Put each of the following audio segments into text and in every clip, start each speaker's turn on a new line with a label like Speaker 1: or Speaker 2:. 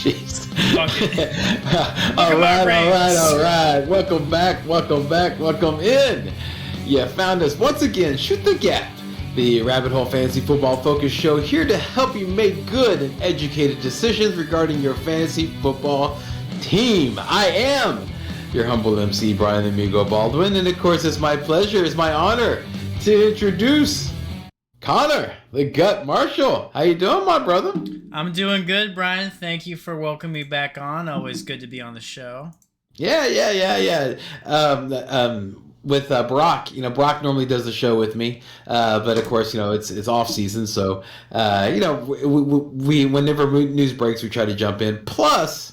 Speaker 1: Jeez.
Speaker 2: Fuck it.
Speaker 1: All right. Welcome back. Welcome in. You found us once again. Shoot the Gap, the Rabbit Hole Fantasy Football Focus show, here to help you make good and educated decisions regarding your fantasy football team. I am your humble MC, Brian Amigo Baldwin, and of course it's my pleasure, it's my honor to introduce Connor, the Gut Marshall. How you doing, my brother?
Speaker 2: I'm doing good, Brian. Thank you for welcoming me back on. Always good to be on the show.
Speaker 1: Yeah. With Brock, Brock normally does the show with me, but of course, it's off season, so we whenever news breaks, we try to jump in. Plus,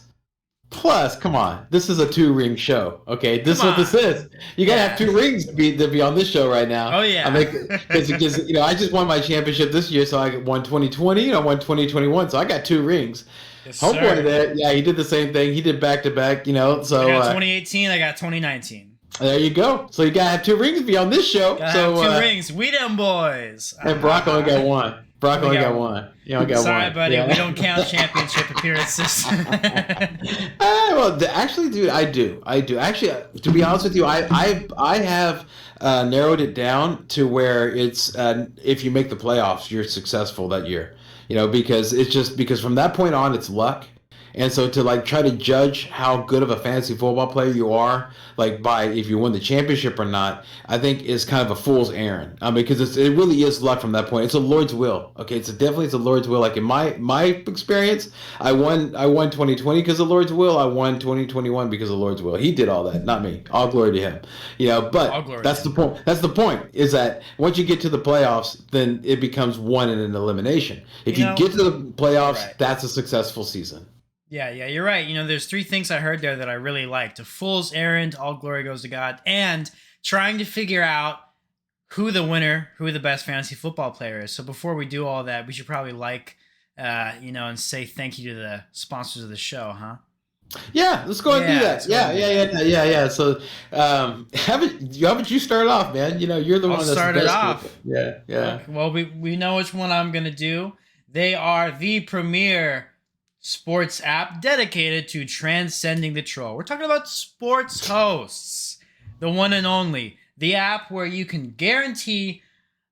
Speaker 1: come on, this is a 2-ring show, okay? This is what this is. You gotta have 2 rings to be on this show right now.
Speaker 2: Oh yeah.
Speaker 1: Because I just won my championship this year, so I won 2020, won 2021, so I got 2 rings.
Speaker 2: Yes,
Speaker 1: Homeboy there, yeah, he did the same thing. He did back to back, so
Speaker 2: I got 2018, I got 2019.
Speaker 1: There you go. So you gotta have 2 rings to be on this show.
Speaker 2: Gotta have 2 rings. We them boys.
Speaker 1: And Brock only got 1. Brock only got 1. You only got 1.
Speaker 2: Sorry, buddy. Yeah. We don't count championship appearances.
Speaker 1: Well, actually, dude, I do. Actually, to be honest with you, I have narrowed it down to where it's if you make the playoffs, you're successful that year. Because from that point on, it's luck. And so to try to judge how good of a fantasy football player you are, by if you win the championship or not, I think is kind of a fool's errand. Because it really is luck from that point. It's a Lord's will. Okay, it's definitely a Lord's will. Like in my experience, I won 2020 because of the Lord's will. I won 2021 because of the Lord's will. He did all that, not me. All glory to him. But that's the point. That's the point. Is that once you get to the playoffs, then it becomes one in an elimination. If you get to the playoffs, right, that's a successful season.
Speaker 2: Yeah, you're right. There's 3 things I heard there that I really liked. A fool's errand, all glory goes to God, and trying to figure out who the best fantasy football player is. So before we do all that, we should probably and say thank you to the sponsors of the show, huh?
Speaker 1: Yeah, let's go ahead and do that. Yeah. So, haven't you started off, man? You're the one that's
Speaker 2: started off.
Speaker 1: Yeah.
Speaker 2: Well, we know which one I'm gonna do. They are the premier sports app dedicated to transcending the troll. We're talking about Sports Hosts, the one and only, the app where you can guarantee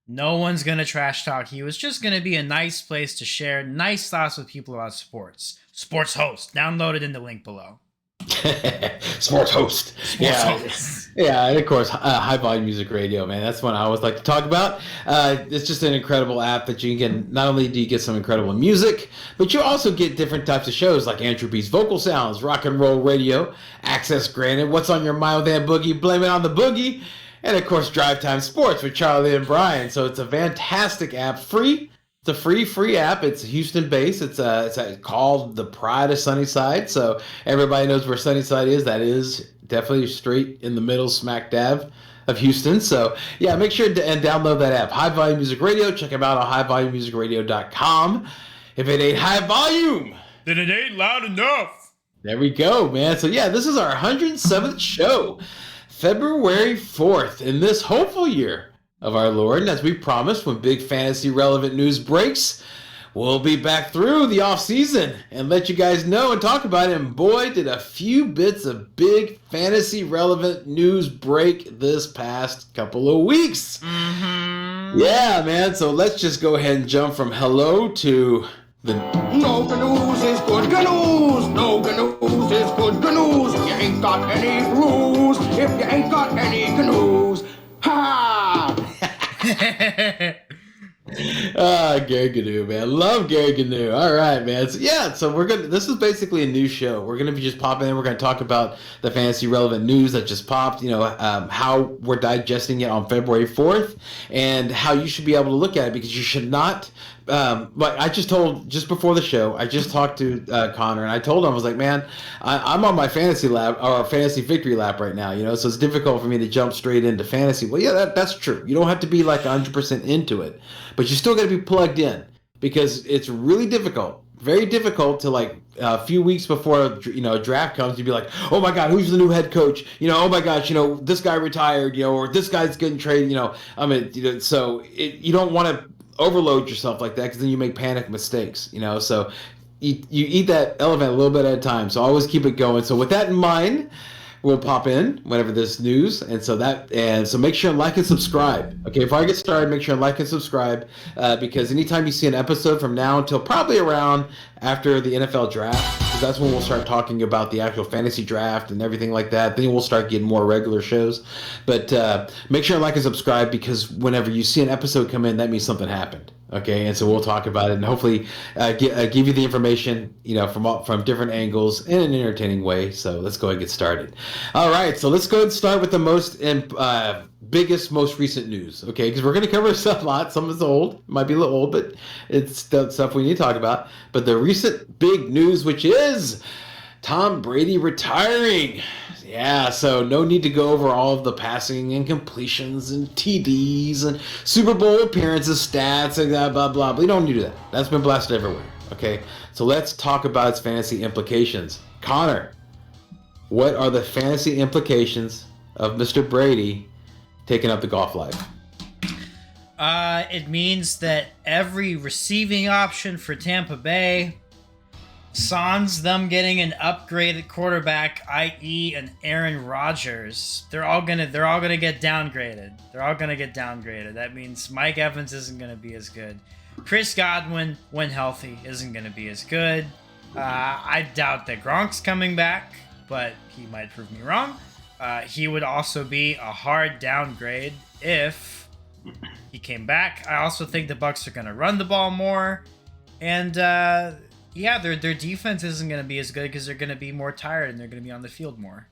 Speaker 2: no one's going to trash talk you. It's just going to be a nice place to share nice thoughts with people about sports. Sports Host, download it in the link below.
Speaker 1: Sports Host. Yeah, and of course, High Volume Music Radio, man. That's one I always like to talk about. It's just an incredible app that you can, not only do you get some incredible music, but you also get different types of shows like Andrew B's Vocal Sounds, Rock and Roll Radio, Access Granted, What's on Your Mind with Aunt Boogie, Blame It on the Boogie, and of course, Drive Time Sports with Charlie and Brian. So it's a fantastic app, free. It's a free app. It's Houston-based. It's called the Pride of Sunnyside. So everybody knows where Sunnyside is. That is definitely straight in the middle, smack dab of Houston. So yeah, make sure to download that app. High Volume Music Radio. Check them out on highvolumemusicradio.com. If it ain't high volume,
Speaker 2: then it ain't loud enough.
Speaker 1: There we go, man. So yeah, this is our 107th show, February 4th, in this hopeful year of our Lord. And as we promised, when big fantasy relevant news breaks, we'll be back through the off season and let you guys know and talk about it. And boy, did a few bits of big fantasy relevant news break this past couple of weeks.
Speaker 2: Mm-hmm.
Speaker 1: Yeah, man. So let's just go ahead and jump from hello to the...
Speaker 3: No news is good news. No news is good news. If you ain't got any rules, if you ain't got any news, ha!
Speaker 1: Gary Gnews, man. Love Gary Gnews. All right, man. So we're gonna. This is basically a new show. We're gonna be just popping in. We're gonna talk about the fantasy relevant news that just popped. How we're digesting it on February 4th, and how you should be able to look at it, because you should not. I just before the show, I just talked to Connor, and I told him, I was like, man, I'm on my fantasy lap, or fantasy victory lap right now, so it's difficult for me to jump straight into fantasy. Well, yeah, that's true. You don't have to be 100% into it, but you still got to be plugged in, because it's really difficult, very difficult to a few weeks before a draft comes, you'd be like, oh my God, who's the new head coach? Oh my gosh, this guy retired, or this guy's getting traded, so you don't want to overload yourself like that, because then you make panic mistakes, so you eat that elephant a little bit at a time. So always keep it going. So with that in mind, we'll pop in whenever there's news, and so make sure and like and subscribe. Okay, before I get started, make sure and like and subscribe because anytime you see an episode from now until probably around after the NFL draft, because that's when we'll start talking about the actual fantasy draft and everything like that. Then we'll start getting more regular shows. But make sure and like and subscribe because whenever you see an episode come in, that means something happened. Okay, and so we'll talk about it and hopefully give you the information, from different angles in an entertaining way. So let's go ahead and get started. All right, so let's go ahead and start with the most biggest, most recent news. Okay, because we're going to cover a lot. Some is old, might be a little old, but it's stuff we need to talk about. But the recent big news, which is Tom Brady retiring. Yeah, so no need to go over all of the passing and completions and TDs and Super Bowl appearances, stats, and blah, blah, blah. We don't need to do that. That's been blasted everywhere, okay? So let's talk about its fantasy implications. Connor, what are the fantasy implications of Mr. Brady taking up the golf life?
Speaker 2: It means that every receiving option for Tampa Bay, sans them getting an upgraded quarterback, i.e., an Aaron Rodgers, they're all gonna get downgraded. That means Mike Evans isn't gonna be as good. Chris Godwin, when healthy, isn't gonna be as good. I doubt that Gronk's coming back, but he might prove me wrong. He would also be a hard downgrade if he came back. I also think the Bucs are gonna run the ball more, and yeah, their defense isn't going to be as good because they're going to be more tired and they're going to be on the field more.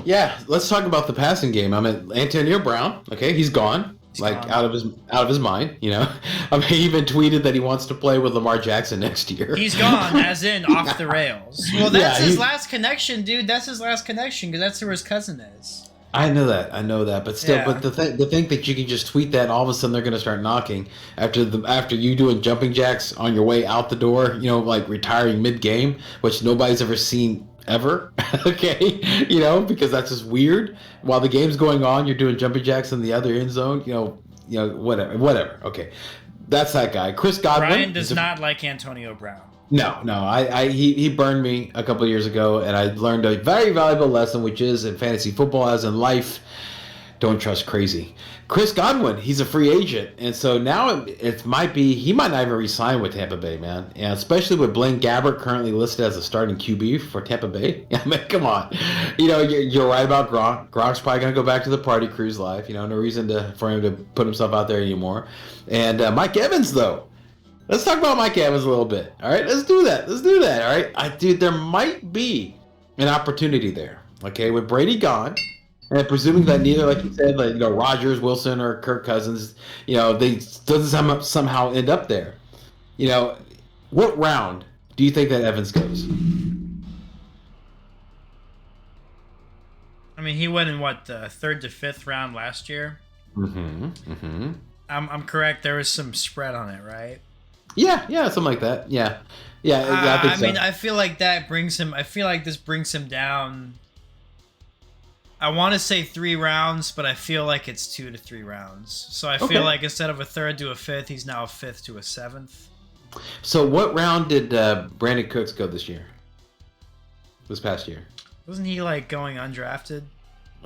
Speaker 1: Yeah, let's talk about the passing game. Antonio Brown. Okay, he's gone. Out of his mind. He even tweeted that he wants to play with Lamar Jackson next year.
Speaker 2: He's gone, as in off the rails. Well, that's his last connection, dude. That's his last connection because that's who his cousin is.
Speaker 1: I know that, but still, but the thing that you can just tweet that, and all of a sudden they're going to start knocking after you doing jumping jacks on your way out the door, like retiring mid-game, which nobody's ever seen ever, okay, because that's just weird. While the game's going on, you're doing jumping jacks in the other end zone, whatever, okay. That's that guy. Chris Godwin.
Speaker 2: Brian does not like Antonio Brown.
Speaker 1: No, he burned me a couple of years ago, and I learned a very valuable lesson, which is in fantasy football, as in life, don't trust crazy. Chris Godwin, he's a free agent, and so now he might not even re-sign with Tampa Bay, man. And especially with Blaine Gabbert currently listed as a starting QB for Tampa Bay. I mean, come on, you're right about Gronk. Gronk's probably gonna go back to the party cruise life. No reason for him to put himself out there anymore. And Mike Evans, though. Let's talk about Mike Evans a little bit. All right, let's do that. All right, dude, there might be an opportunity there. Okay, with Brady gone, and presuming that neither, like you said, Rodgers, Wilson, or Kirk Cousins, they doesn't somehow end up there. What round do you think that Evans goes?
Speaker 2: I mean, he went in the 3rd to 5th round last year.
Speaker 1: Mm-hmm.
Speaker 2: I'm correct. There was some spread on it, right?
Speaker 1: Yeah, something like that. Yeah. I think so.
Speaker 2: I mean, I feel like that brings him. I feel like this brings him down. I want to say 3 rounds, but I feel like it's 2 to 3 rounds. So I feel like instead of a 3rd to a 5th, he's now a 5th to a 7th.
Speaker 1: So what round did Brandon Cooks go this past year?
Speaker 2: Wasn't he going undrafted?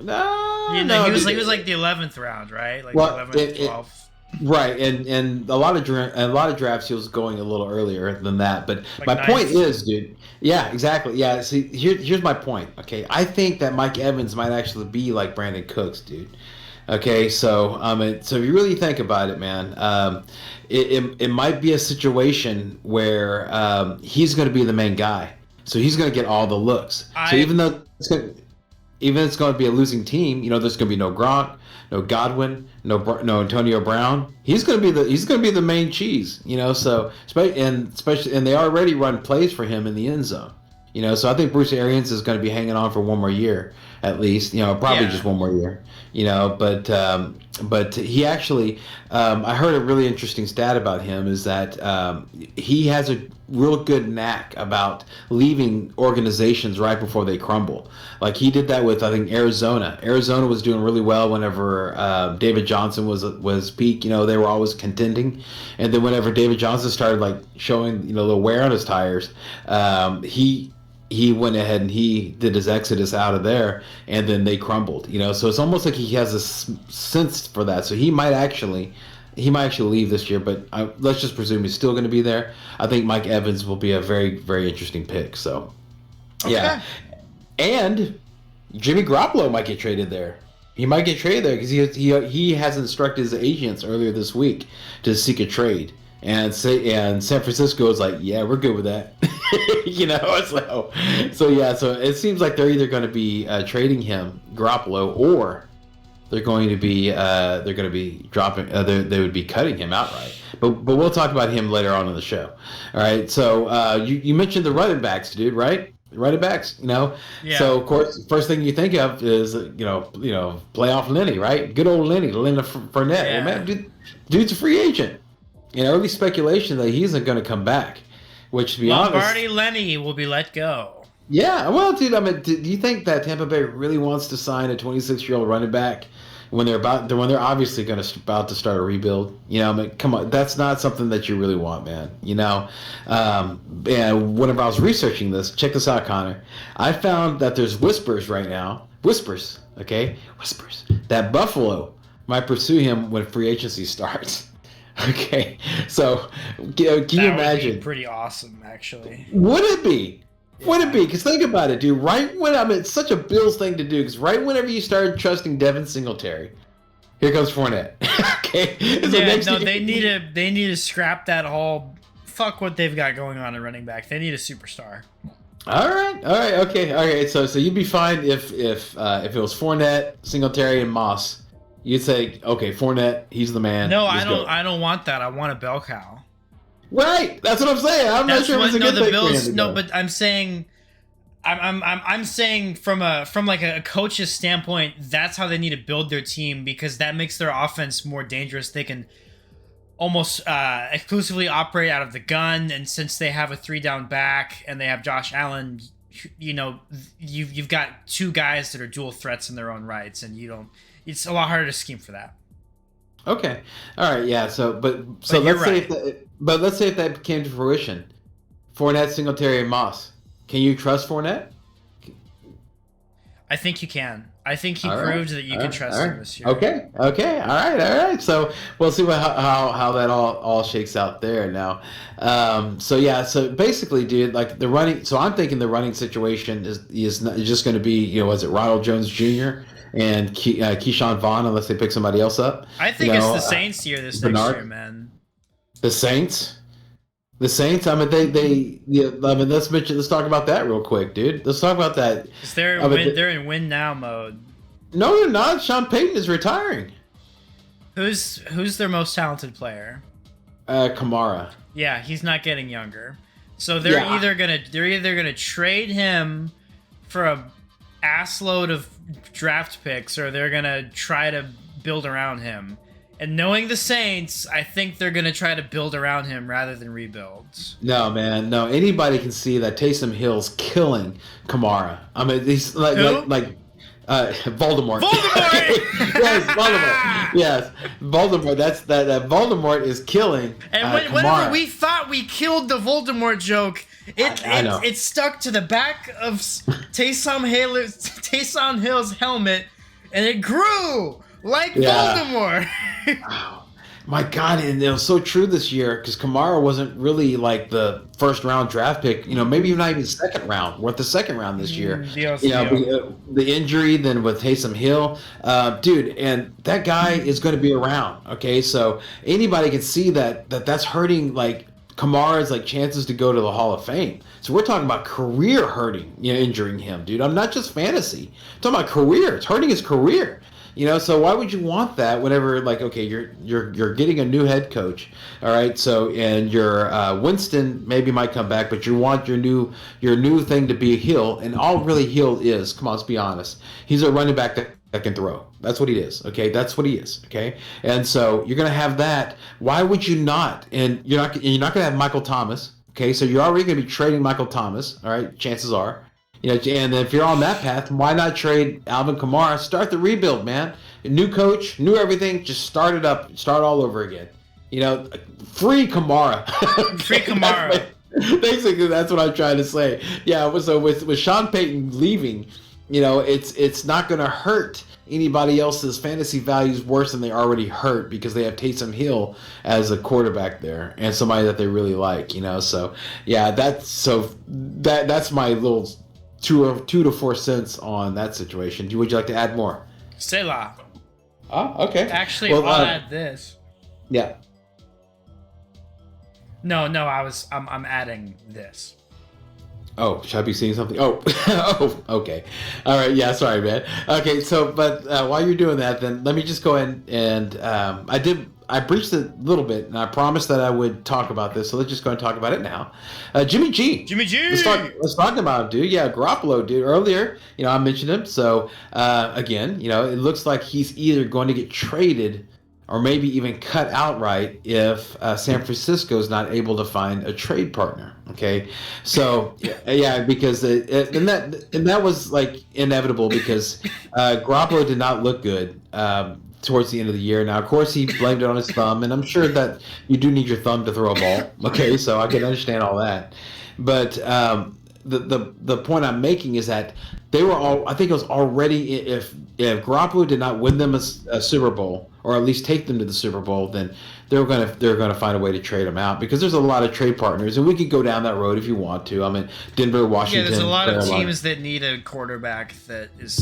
Speaker 1: No,
Speaker 2: he was the 11th round, right? The 11th, 12th.
Speaker 1: Right, and a lot of drafts he was going a little earlier than that. But my point is, dude. Yeah, exactly. Yeah. See, here's my point. Okay, I think that Mike Evans might actually be like Brandon Cooks, dude. Okay, so so if you really think about it, man, it might be a situation where he's going to be the main guy, so he's going to get all the looks. So even though it's going to be a losing team, there's going to be no Gronk, no Godwin, no Antonio Brown. He's going to be the main cheese, So especially they already run plays for him in the end zone, So I think Bruce Arians is going to be hanging on for one more year. at least. Probably just one more year. But he actually, I heard a really interesting stat about him is that he has a real good knack about leaving organizations right before they crumble. Like he did that with, I think, Arizona. Arizona was doing really well whenever David Johnson was peak. They were always contending, and then whenever David Johnson started like showing the wear on his tires, he went ahead and he did his exodus out of there, and then they crumbled. So it's almost like he has a sense for that. So he might actually leave this year, but let's just presume he's still going to be there. I think Mike Evans will be a very, very interesting pick. So, yeah. And Jimmy Garoppolo might get traded there. He might get traded there because he has instructed his agents earlier this week to seek a trade. And San Francisco is like, yeah, we're good with that. So it seems like they're either going to be trading him, Garoppolo, or they're going to be dropping. They would be cutting him outright. But we'll talk about him later on in the show. All right. So you mentioned the running backs, dude, right? Running backs, Yeah. So of course, first thing you think of is playoff Lenny, right? Good old Leonard Fournette.
Speaker 2: Yeah.
Speaker 1: Well, man, dude's a free agent. Early speculation that he isn't going to come back. Which, to be
Speaker 2: Lombardi
Speaker 1: honest,
Speaker 2: Lenny will be let go.
Speaker 1: Yeah, well, dude, do you think that Tampa Bay really wants to sign a 26-year-old running back when they're obviously about to start a rebuild? Come on, that's not something that you really want, man. And whenever I was researching this, check this out, Connor. I found that there's whispers right now, whispers, that Buffalo might pursue him when free agency starts. Okay, so can you imagine?
Speaker 2: Would be pretty awesome, actually.
Speaker 1: Would it be?
Speaker 2: Yeah.
Speaker 1: Would it be? Because think about it, dude. It's such a Bills thing to do. Because right whenever you started trusting Devin Singletary, here comes Fournette. Okay.
Speaker 2: They need to scrap that whole. Fuck what they've got going on in running back. They need a superstar.
Speaker 1: All right. Okay. So you'd be fine if it was Fournette, Singletary, and Moss. You'd say, okay, Fournette, he's the man.
Speaker 2: No, I don't want that. I want a bell cow.
Speaker 1: Right. That's what I'm saying. I'm not sure if it's a good thing for him to go.
Speaker 2: But I'm saying, I'm saying from like a coach's standpoint, that's how they need to build their team, because that makes their offense more dangerous. They can almost exclusively operate out of the gun, and since they have a 3-down back and they have Josh Allen, you've got two guys that are dual threats in their own rights, and it's a lot harder to scheme for that.
Speaker 1: Okay. All right. Yeah. Let's say if that came to fruition, Fournette, Singletary, and Moss. Can you trust Fournette?
Speaker 2: I think you can. I think he proved that you can trust him this year.
Speaker 1: Okay. All right. So we'll see how that all shakes out there now. So basically, dude, like the running. So I'm thinking the running situation is just going to be, was it Ronald Jones Jr. and Keyshawn Vaughn, unless they pick somebody else up.
Speaker 2: I think it's the Saints here next year, man.
Speaker 1: The Saints. I mean, let's talk about that real quick, dude. Let's talk about that.
Speaker 2: They're in win now mode.
Speaker 1: No, they're not. Sean Payton is retiring.
Speaker 2: Who's their most talented player?
Speaker 1: Kamara.
Speaker 2: Yeah, he's not getting younger. So they're either gonna trade him for a assload of draft picks, or they're gonna try to build around him. And knowing the Saints, I think they're gonna try to build around him rather than rebuild.
Speaker 1: No, man, no. Anybody can see that Taysom Hill's killing Kamara. I mean, he's like Voldemort. Yes, Voldemort. Yes, Voldemort. That Voldemort is killing.
Speaker 2: And whenever we thought we killed the Voldemort joke, it stuck to the back of Taysom Hill's helmet, and it grew like Voldemort.
Speaker 1: Wow. My God, and it was so true this year because Kamara wasn't really like the first round draft pick. Maybe not even second round. We're at the second round this year. The injury, then with Taysom Hill, dude, and that guy is going to be around. Okay, so anybody can see that's hurting like Kamara's like chances to go to the Hall of Fame. So we're talking about career hurting, injuring him, dude. I'm not just fantasy. I'm talking about career. It's hurting his career. So why would you want that whenever, like, okay, you're getting a new head coach, all right? So, and your Winston maybe might come back, but you want your new thing to be Hill, and all really Hill is, come on, let's be honest, he's a running back that can throw. That's what he is. Okay, that's what he is. Okay, and so you're gonna have that. Why would you not? And you're not gonna have Michael Thomas. Okay, so you're already gonna be trading Michael Thomas. All right, chances are. And if you're on that path, why not trade Alvin Kamara? Start the rebuild, man. New coach, new everything. Just start it up. Start all over again. Free Kamara.
Speaker 2: Free Kamara.
Speaker 1: Basically, that's what I'm trying to say. Yeah. So with Sean Payton leaving, it's not going to hurt anybody else's fantasy values worse than they already hurt because they have Taysom Hill as a quarterback there and somebody that they really like. So yeah, that's my little 2 to 4 cents on that situation. Would you like to add more?
Speaker 2: Selah.
Speaker 1: Oh, okay.
Speaker 2: Actually, I'll add this.
Speaker 1: Yeah.
Speaker 2: No, I'm adding this.
Speaker 1: Oh, should I be seeing something? Oh, oh, okay. All right. Yeah, sorry, man. Okay, so, but while you're doing that, then let me just go ahead and I breached it a little bit, and I promised that I would talk about this, so let's just go and talk about it now. Jimmy G. Let's talk about him, dude. Yeah, Garoppolo, dude. Earlier, I mentioned him. So, again, it looks like he's either going to get traded or maybe even cut outright if San Francisco is not able to find a trade partner. Okay, so yeah, because and that was like inevitable because Garoppolo did not look good towards the end of the year. Now, of course, he blamed it on his thumb, and I'm sure that you do need your thumb to throw a ball. Okay, so I can understand all that, but the point I'm making is that they were all. I think it was already if Garoppolo did not win them a Super Bowl or at least take them to the Super Bowl, then they're gonna find a way to trade them out because there's a lot of trade partners, and we could go down that road if you want to. I mean, Denver, Washington.
Speaker 2: Yeah, there's a lot of teams that need a quarterback that is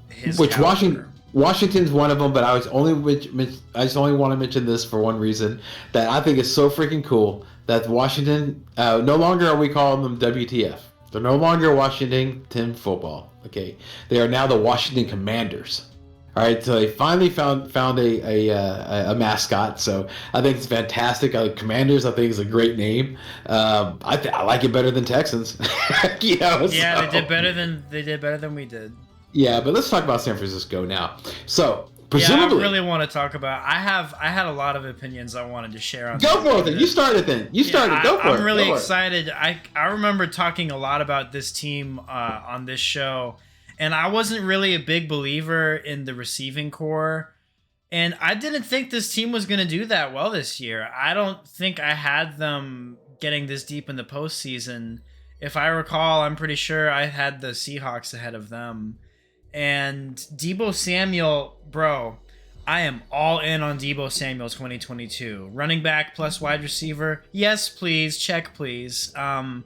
Speaker 2: his
Speaker 1: which
Speaker 2: caliber.
Speaker 1: Washington's one of them, but I just only want to mention this for one reason that I think is so freaking cool that Washington no longer are we calling them WTF. They're no longer Washington football. Okay, they are now the Washington Commanders. All right, so they finally found a mascot. So I think it's fantastic. Commanders, I think, is a great name. I like it better than Texans.
Speaker 2: Yeah, so. They did better than we did.
Speaker 1: Yeah, but let's talk about San Francisco now. So presumably,
Speaker 2: I really want to talk about. I had a lot of opinions I wanted to share on.
Speaker 1: Go for it then. You started then. Go for it.
Speaker 2: I'm really excited. I remember talking a lot about this team on this show, and I wasn't really a big believer in the receiving core, and I didn't think this team was going to do that well this year. I don't think I had them getting this deep in the postseason. If I recall, I'm pretty sure I had the Seahawks ahead of them. And Deebo Samuel, bro, I am all in on Deebo Samuel 2022. Running back plus wide receiver. Yes, please. Check, please. Brandon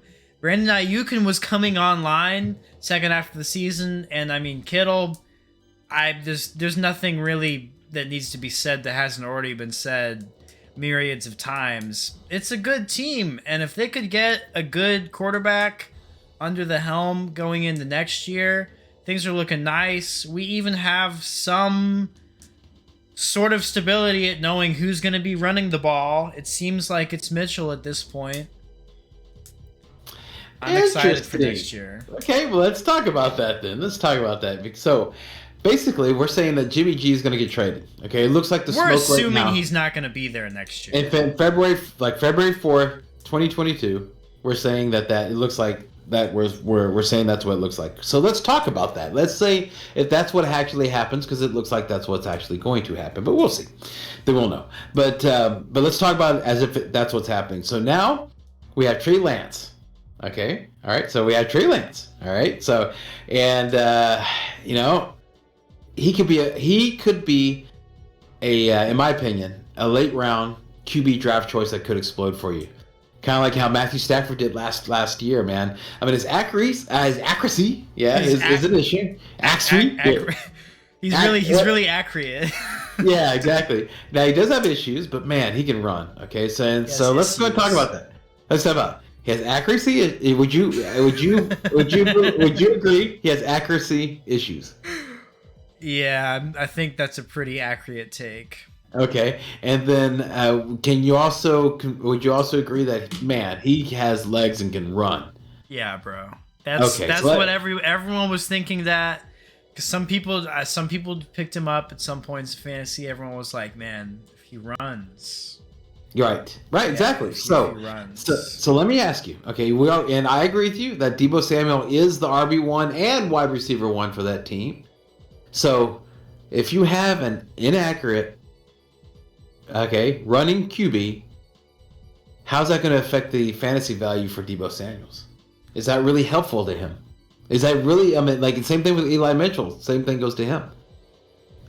Speaker 2: Ayuk was coming online second half of the season. And, I mean, Kittle, there's nothing really that needs to be said that hasn't already been said myriads of times. It's a good team. And if they could get a good quarterback under the helm going into next year, things are looking nice. We even have some sort of stability at knowing who's going to be running the ball. It seems like it's Mitchell at this point. I'm excited for next year.
Speaker 1: Okay, well, let's talk about that then. So, basically, we're saying that Jimmy G is going to get traded. Okay, it looks like the
Speaker 2: we're
Speaker 1: smoke
Speaker 2: assuming
Speaker 1: right now.
Speaker 2: He's not going to be there next year.
Speaker 1: In February 4th, 2022, we're saying that it looks like that we're saying that's what it looks like. So let's talk about that. Let's say if that's what actually happens, because it looks like that's what's actually going to happen. But we'll see. Then we'll know. But let's talk about it as if that's what's happening. So now we have Trey Lance. Okay. All right. So we have Trey Lance. All right. So and he could be a in my opinion a late round QB draft choice that could explode for you. Kind of like how Matthew Stafford did last year, man. I mean, his accuracy, yeah, is an issue.
Speaker 2: He's really accurate.
Speaker 1: Yeah, exactly. Now he does have issues, but man, he can run. Okay, so let's go and talk about that. Let's talk about his accuracy. Would you agree? He has accuracy issues.
Speaker 2: Yeah, I think that's a pretty accurate take.
Speaker 1: Okay, and then would you also agree that man he has legs and can run?
Speaker 2: Yeah, bro. That's
Speaker 1: Okay,
Speaker 2: that's what everyone was thinking that. Because some people picked him up at some points in fantasy. Everyone was like, man, if he runs.
Speaker 1: right, exactly.
Speaker 2: If
Speaker 1: So,
Speaker 2: he runs.
Speaker 1: so let me ask you. Okay, and I agree with you that Deebo Samuel is the RB1 and wide receiver 1 for that team. So, if you have an inaccurate, running QB, how's that going to affect the fantasy value for Deebo Samuels? Is that really helpful to him? Is that really? I mean, like same thing with Eli Mitchell. Same thing goes to him.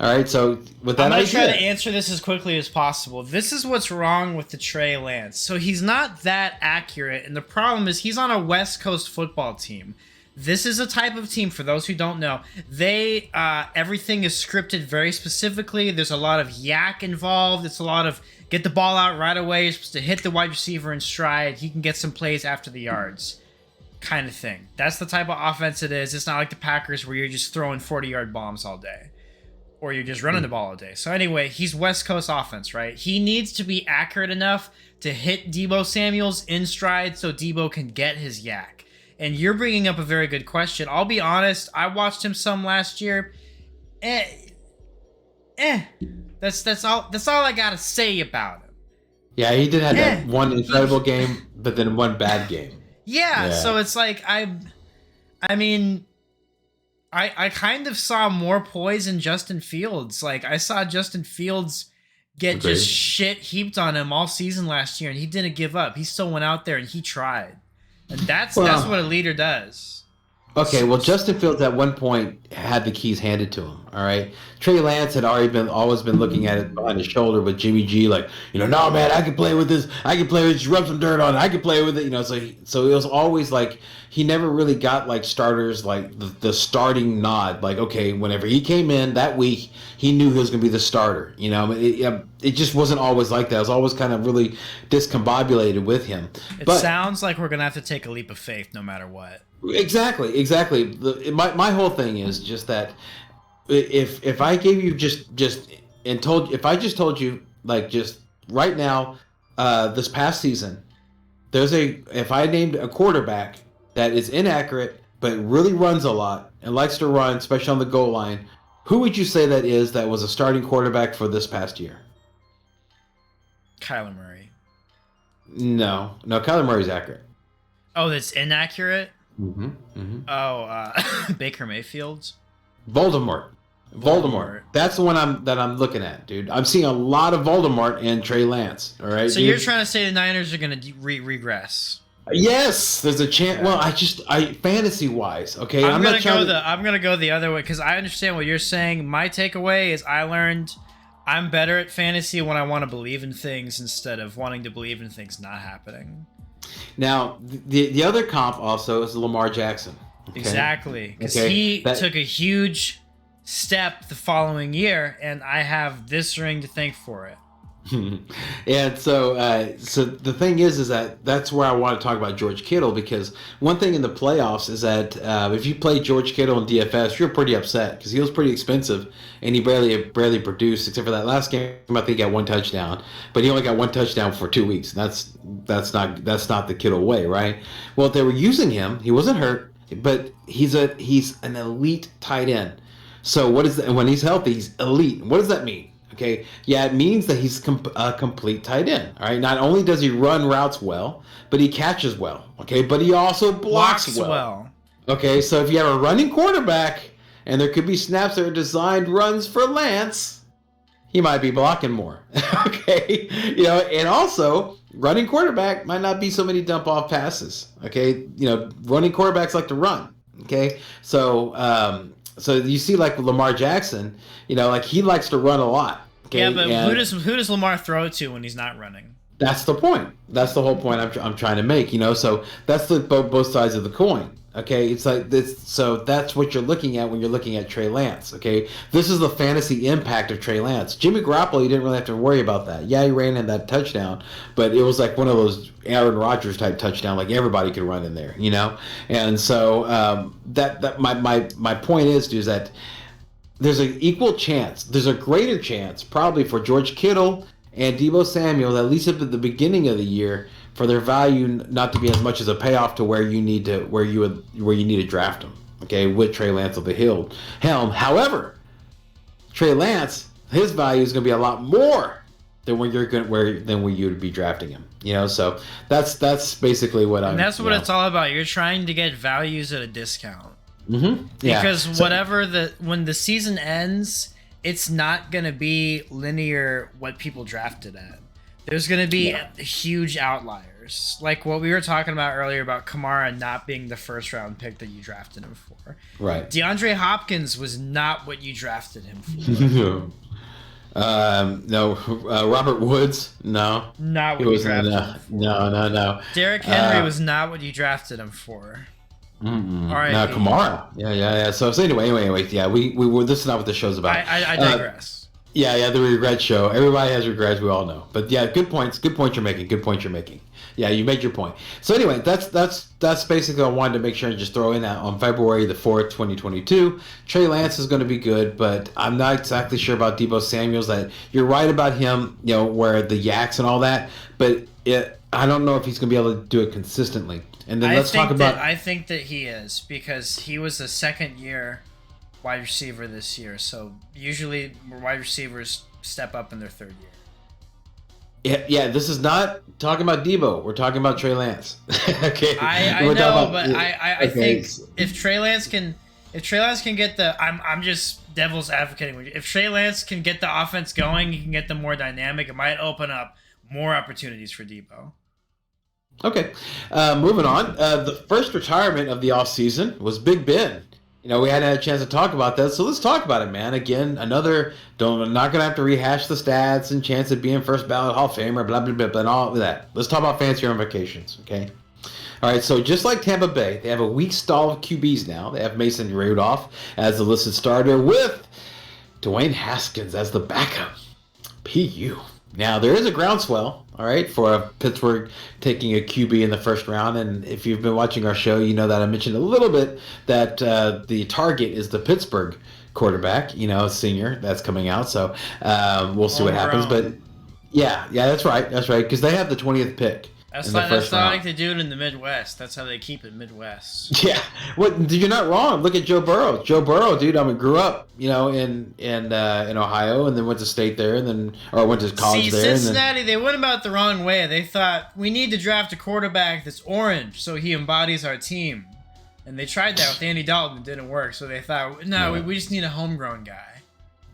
Speaker 1: All right. So with that,
Speaker 2: I'm gonna try to answer this as quickly as possible. This is what's wrong with the Trey Lance. So he's not that accurate, and the problem is he's on a West Coast football team. This is a type of team, for those who don't know, they everything is scripted very specifically. There's a lot of yak involved. It's a lot of get the ball out right away. You're supposed to hit the wide receiver in stride. He can get some plays after the yards, kind of thing. That's the type of offense it is. It's not like the Packers where you're just throwing 40-yard bombs all day, or you're just running the ball all day. So anyway, he's West Coast offense, right? He needs to be accurate enough to hit Deebo Samuels in stride so Deebo can get his yak. And you're bringing up a very good question. I'll be honest. I watched him some last year. That's all I gotta say about him.
Speaker 1: Yeah, he did have that one incredible game, but then one bad game.
Speaker 2: Yeah. So it's like I mean, I kind of saw more poise in Justin Fields. Like I saw Justin Fields get just shit heaped on him all season last year, and he didn't give up. He still went out there and he tried. And that's what a leader does.
Speaker 1: Okay, well, Justin Fields at one point had the keys handed to him. All right, Trey Lance had always been looking at it behind his shoulder with Jimmy G, like, no man, I can play with this. I can play with it. Just rub some dirt on it. I can play with it. So it was always like he never really got like starters like the starting nod. Like, okay, whenever he came in that week, he knew he was going to be the starter. It just wasn't always like that. It was always kind of really discombobulated with him.
Speaker 2: It sounds like we're going to have to take a leap of faith no matter what.
Speaker 1: Exactly. My whole thing is just that if I gave you if I just told you like just right now, this past season, if I named a quarterback that is inaccurate but really runs a lot and likes to run, especially on the goal line, who would you say that was a starting quarterback for this past year?
Speaker 2: Kyler Murray.
Speaker 1: No, Kyler Murray's accurate.
Speaker 2: Oh, that's inaccurate?
Speaker 1: Mm-hmm. Mm-hmm.
Speaker 2: Oh, Baker Mayfield.
Speaker 1: Voldemort. That's the one I'm looking at, dude. I'm seeing a lot of Voldemort and Trey Lance. All right.
Speaker 2: So you're trying to say the Niners are going to regress?
Speaker 1: Yes, there's a chance. Well, I fantasy wise, okay.
Speaker 2: I'm gonna go the other way because I understand what you're saying. My takeaway is I learned I'm better at fantasy when I want to believe in things instead of wanting to believe in things not happening.
Speaker 1: Now, the other comp also is Lamar Jackson. Okay?
Speaker 2: Exactly, because he took a huge step the following year, and I have this ring to thank for it.
Speaker 1: And so the thing is that's where I want to talk about George Kittle, because one thing in the playoffs is that if you play George Kittle in DFS, you're pretty upset because he was pretty expensive and he barely produced, except for that last game. I think he got one touchdown, but he only got one touchdown for 2 weeks. That's not the Kittle way, right? Well, if they were using him, he wasn't hurt, but he's an elite tight end. So what is that? And when he's healthy, he's elite. What does that mean? Okay, yeah, it means that he's a complete tight end. All right, not only does he run routes well, but he catches well. Okay, but he also blocks well. Okay, so if you have a running quarterback, and there could be snaps that are designed runs for Lance, he might be blocking more. Okay, and also running quarterback might not be so many dump off passes. Okay, running quarterbacks like to run. Okay, so you see, like with Lamar Jackson, like he likes to run a lot. Okay?
Speaker 2: Yeah, but who does Lamar throw it to when he's not running?
Speaker 1: That's the point. That's the whole point I'm trying to make. So that's both sides of the coin. Okay, it's like this. So that's what you're looking at when you're looking at Trey Lance. Okay, this is the fantasy impact of Trey Lance. Jimmy Garoppolo, you didn't really have to worry about that. Yeah, he ran in that touchdown, but it was like one of those Aaron Rodgers type touchdown, like everybody could run in there. And so my point is that there's an equal chance. There's a greater chance probably for George Kittle and Deebo Samuel, at least at the beginning of the year, for their value not to be as much as a payoff to where you need to draft them. Okay, with Trey Lance at the helm. However, Trey Lance, his value is going to be a lot more than when you would be drafting him. So that's basically what I'm.
Speaker 2: And that's what it's all about. You're trying to get values at a discount.
Speaker 1: Mm-hmm. Yeah.
Speaker 2: Because when the season ends, it's not going to be linear what people drafted at. There's going to be huge outliers, like what we were talking about earlier about Kamara not being the first round pick that you drafted him for.
Speaker 1: Right.
Speaker 2: DeAndre Hopkins was not what you drafted him for.
Speaker 1: No. Robert Woods, no.
Speaker 2: Not what you drafted him for.
Speaker 1: No.
Speaker 2: Derrick Henry was not what you drafted him for.
Speaker 1: All right. No, Kamara. Yeah. So anyway, yeah, we this is not what the show's about.
Speaker 2: I digress.
Speaker 1: Yeah, the regret show. Everybody has regrets, we all know. But yeah, good points you're making. Yeah, you made your point. So anyway, that's basically what I wanted to make sure and just throw in that on February the 4th, 2022. Trey Lance is going to be good, but I'm not exactly sure about Deebo Samuels. That you're right about him, where the yaks and all that, but I don't know if he's going to be able to do it consistently. And then let's talk about.
Speaker 2: I think that he is, because he was a second year wide receiver this year. So usually wide receivers step up in their third year.
Speaker 1: Yeah. This is not talking about Deebo. We're talking about Trey Lance. Okay.
Speaker 2: I know, but I think if Trey Lance can get the, I'm just devil's advocating with you. If Trey Lance can get the offense going, he can get them more dynamic. It might open up more opportunities for Deebo.
Speaker 1: Okay, moving on. The first retirement of the offseason was Big Ben. We hadn't had a chance to talk about that, so let's talk about it, man. Again, I'm not going to have to rehash the stats and chance of being first ballot Hall of Famer, blah, blah, blah, and all of that. Let's talk about fancy ramifications, okay? All right, so just like Tampa Bay, they have a weak stall of QBs now. They have Mason Rudolph as the listed starter with Dwayne Haskins as the backup. PU. Now, there is a groundswell, all right, for Pittsburgh taking a QB in the first round. And if you've been watching our show, you know that I mentioned a little bit that the target is the Pittsburgh quarterback, senior that's coming out. So we'll see what happens. But, yeah, that's right. That's right, because they have the 20th pick.
Speaker 2: That's not like they do it in the Midwest. That's how they keep it Midwest.
Speaker 1: Yeah, you're not wrong. Look at Joe Burrow. Joe Burrow, dude. Grew up, in Ohio, and then went to state there, or went to college there.
Speaker 2: Cincinnati, they went about it the wrong way. They thought we need to draft a quarterback that's orange, so he embodies our team. And they tried that with Andy Dalton. It didn't work. So they thought, we just need a homegrown guy.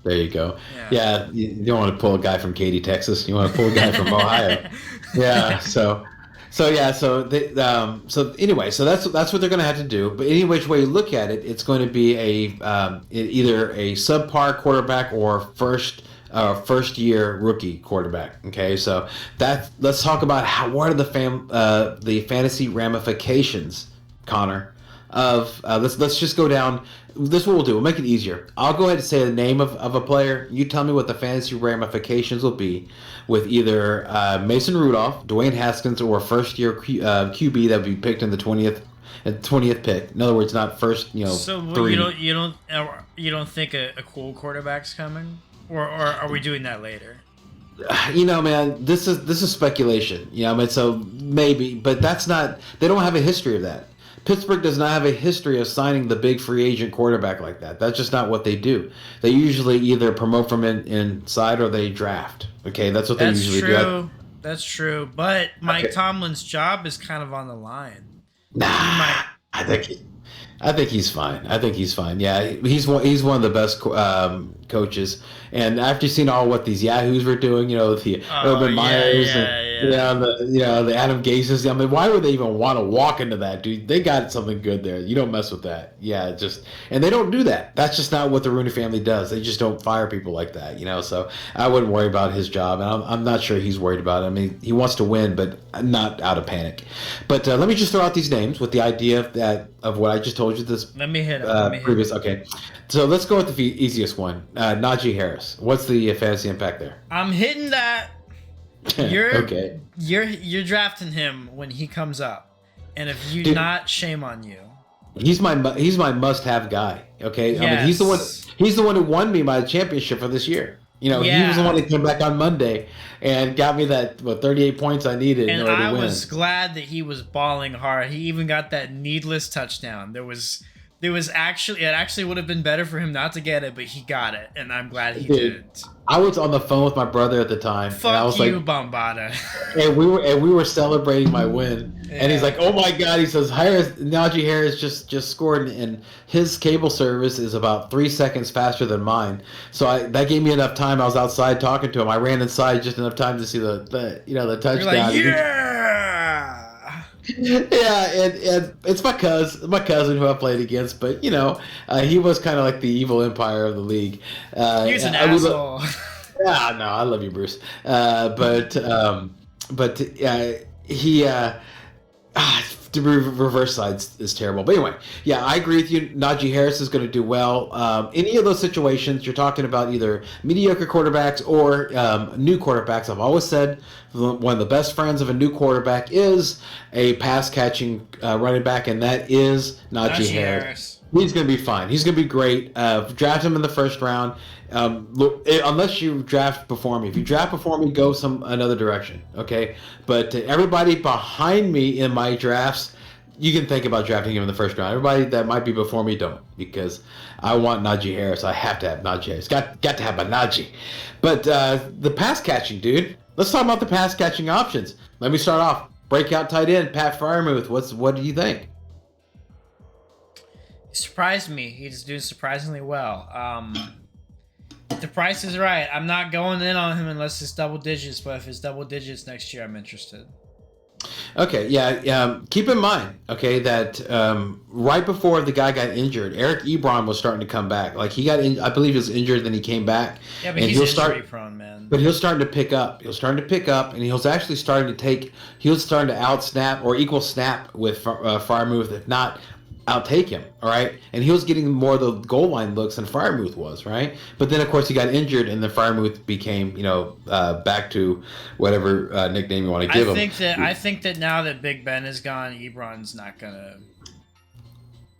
Speaker 1: There you go. Yeah, you don't want to pull a guy from Katy, Texas. You want to pull a guy from Ohio. Yeah. So that's what they're going to have to do. But any which way you look at it, it's going to be either a subpar quarterback or first year rookie quarterback. Okay, so let's talk about what are the fantasy ramifications, Connor. Let's just go down. This is what we'll do. We'll make it easier. I'll go ahead and say the name of a player. You tell me what the fantasy ramifications will be with either Mason Rudolph, Dwayne Haskins, or first-year QB that would be picked in the 20th pick. In other words, not first.
Speaker 2: So
Speaker 1: three.
Speaker 2: you don't think a cool quarterback's coming, or are we doing that later?
Speaker 1: Man, this is speculation. So maybe, but that's not. They don't have a history of that. Pittsburgh does not have a history of signing the big free agent quarterback like that. That's just not what they do. They usually either promote from inside or they draft. Okay, that's what they usually do.
Speaker 2: That's true. But Mike Tomlin's job is kind of on the line.
Speaker 1: Nah, I think he's fine. Yeah, he's one of the best coaches. And after seeing all what these yahoos were doing, the Urban Meyers the Adam Gases. Why would they even want to walk into that, dude? They got something good there. You don't mess with that. Yeah, and they don't do that. That's just not what the Rooney family does. They just don't fire people like that, So I wouldn't worry about his job, and I'm not sure he's worried about it. He wants to win, but not out of panic. But let me just throw out these names with the idea of what I just told you.
Speaker 2: Let me hit it.
Speaker 1: Previous. Okay, so let's go with the easiest one. Naji Harris. What's the fantasy impact there?
Speaker 2: I'm hitting that. You're
Speaker 1: okay.
Speaker 2: You're drafting him when he comes up, and if you not, shame on you.
Speaker 1: he's my must-have guy. Okay, I mean
Speaker 2: Yes.
Speaker 1: he's the one who won me my championship for this year. You know, he was the
Speaker 2: Yeah.
Speaker 1: one that came back on Monday and got me that 38 points I needed in
Speaker 2: And
Speaker 1: order
Speaker 2: I
Speaker 1: to win.
Speaker 2: was glad that he was balling hard. He even got that needless touchdown. There was actually, it actually would have been better for him not to get it, but he got it, and I'm glad he
Speaker 1: Dude,
Speaker 2: did.
Speaker 1: I was on the phone with my brother at the time, and I
Speaker 2: Fuck
Speaker 1: was
Speaker 2: you,
Speaker 1: like,
Speaker 2: Bombada.
Speaker 1: and we were celebrating my win, and he's
Speaker 2: Yeah.
Speaker 1: like, "Oh my god!" He says, Naji Harris just scored, and his cable service is about 3 seconds faster than mine. So that gave me enough time. I was outside talking to him. I ran inside just enough time to see the
Speaker 2: You're
Speaker 1: touchdown.
Speaker 2: like, yeah.
Speaker 1: Yeah, and it's my cousin who I played against, but he was kind of like the evil empire of the league.
Speaker 2: He was an
Speaker 1: I was-
Speaker 2: asshole.
Speaker 1: Yeah, no, I love you, Bruce. But he the reverse side is terrible. But anyway, yeah, I agree with you. Najee Harris is going to do well. Any of those situations, you're talking about either mediocre quarterbacks or new quarterbacks. I've always said one of the best friends of a new quarterback is a pass catching running back, and that is Najee Harris. He's going to be fine. He's going to be great. Draft him in the first round. Unless you draft before me. If you draft before me, go another direction. Okay, but everybody behind me in my drafts, you can think about drafting him in the first round. Everybody that might be before me, don't, because I want Najee Harris. I have to have Najee Harris. Got to have my Najee. But the pass catching, dude. Let's talk about the pass catching options. Let me start off. Breakout tight end, Pat Freiermuth. What do you think?
Speaker 2: He surprised me. He's doing surprisingly well. The price is right. I'm not going in on him unless it's double digits, but if it's double digits next year, I'm interested.
Speaker 1: Okay, yeah. Keep in mind, okay, that right before the guy got injured, Eric Ebron was starting to come back. Like he got, I believe, he was injured, then he came back.
Speaker 2: Yeah, but
Speaker 1: and
Speaker 2: he's injury prone, man.
Speaker 1: But he was starting to pick up. He was starting to pick up, and he was actually starting to out snap or equal snap with Freiermuth, if not outtake him, all right? And he was getting more of the goal line looks than Freiermuth was, right? But then, of course, he got injured, and then Freiermuth became, back to whatever nickname you want to give him.
Speaker 2: I think that now that Big Ben is gone, Ebron's not gonna.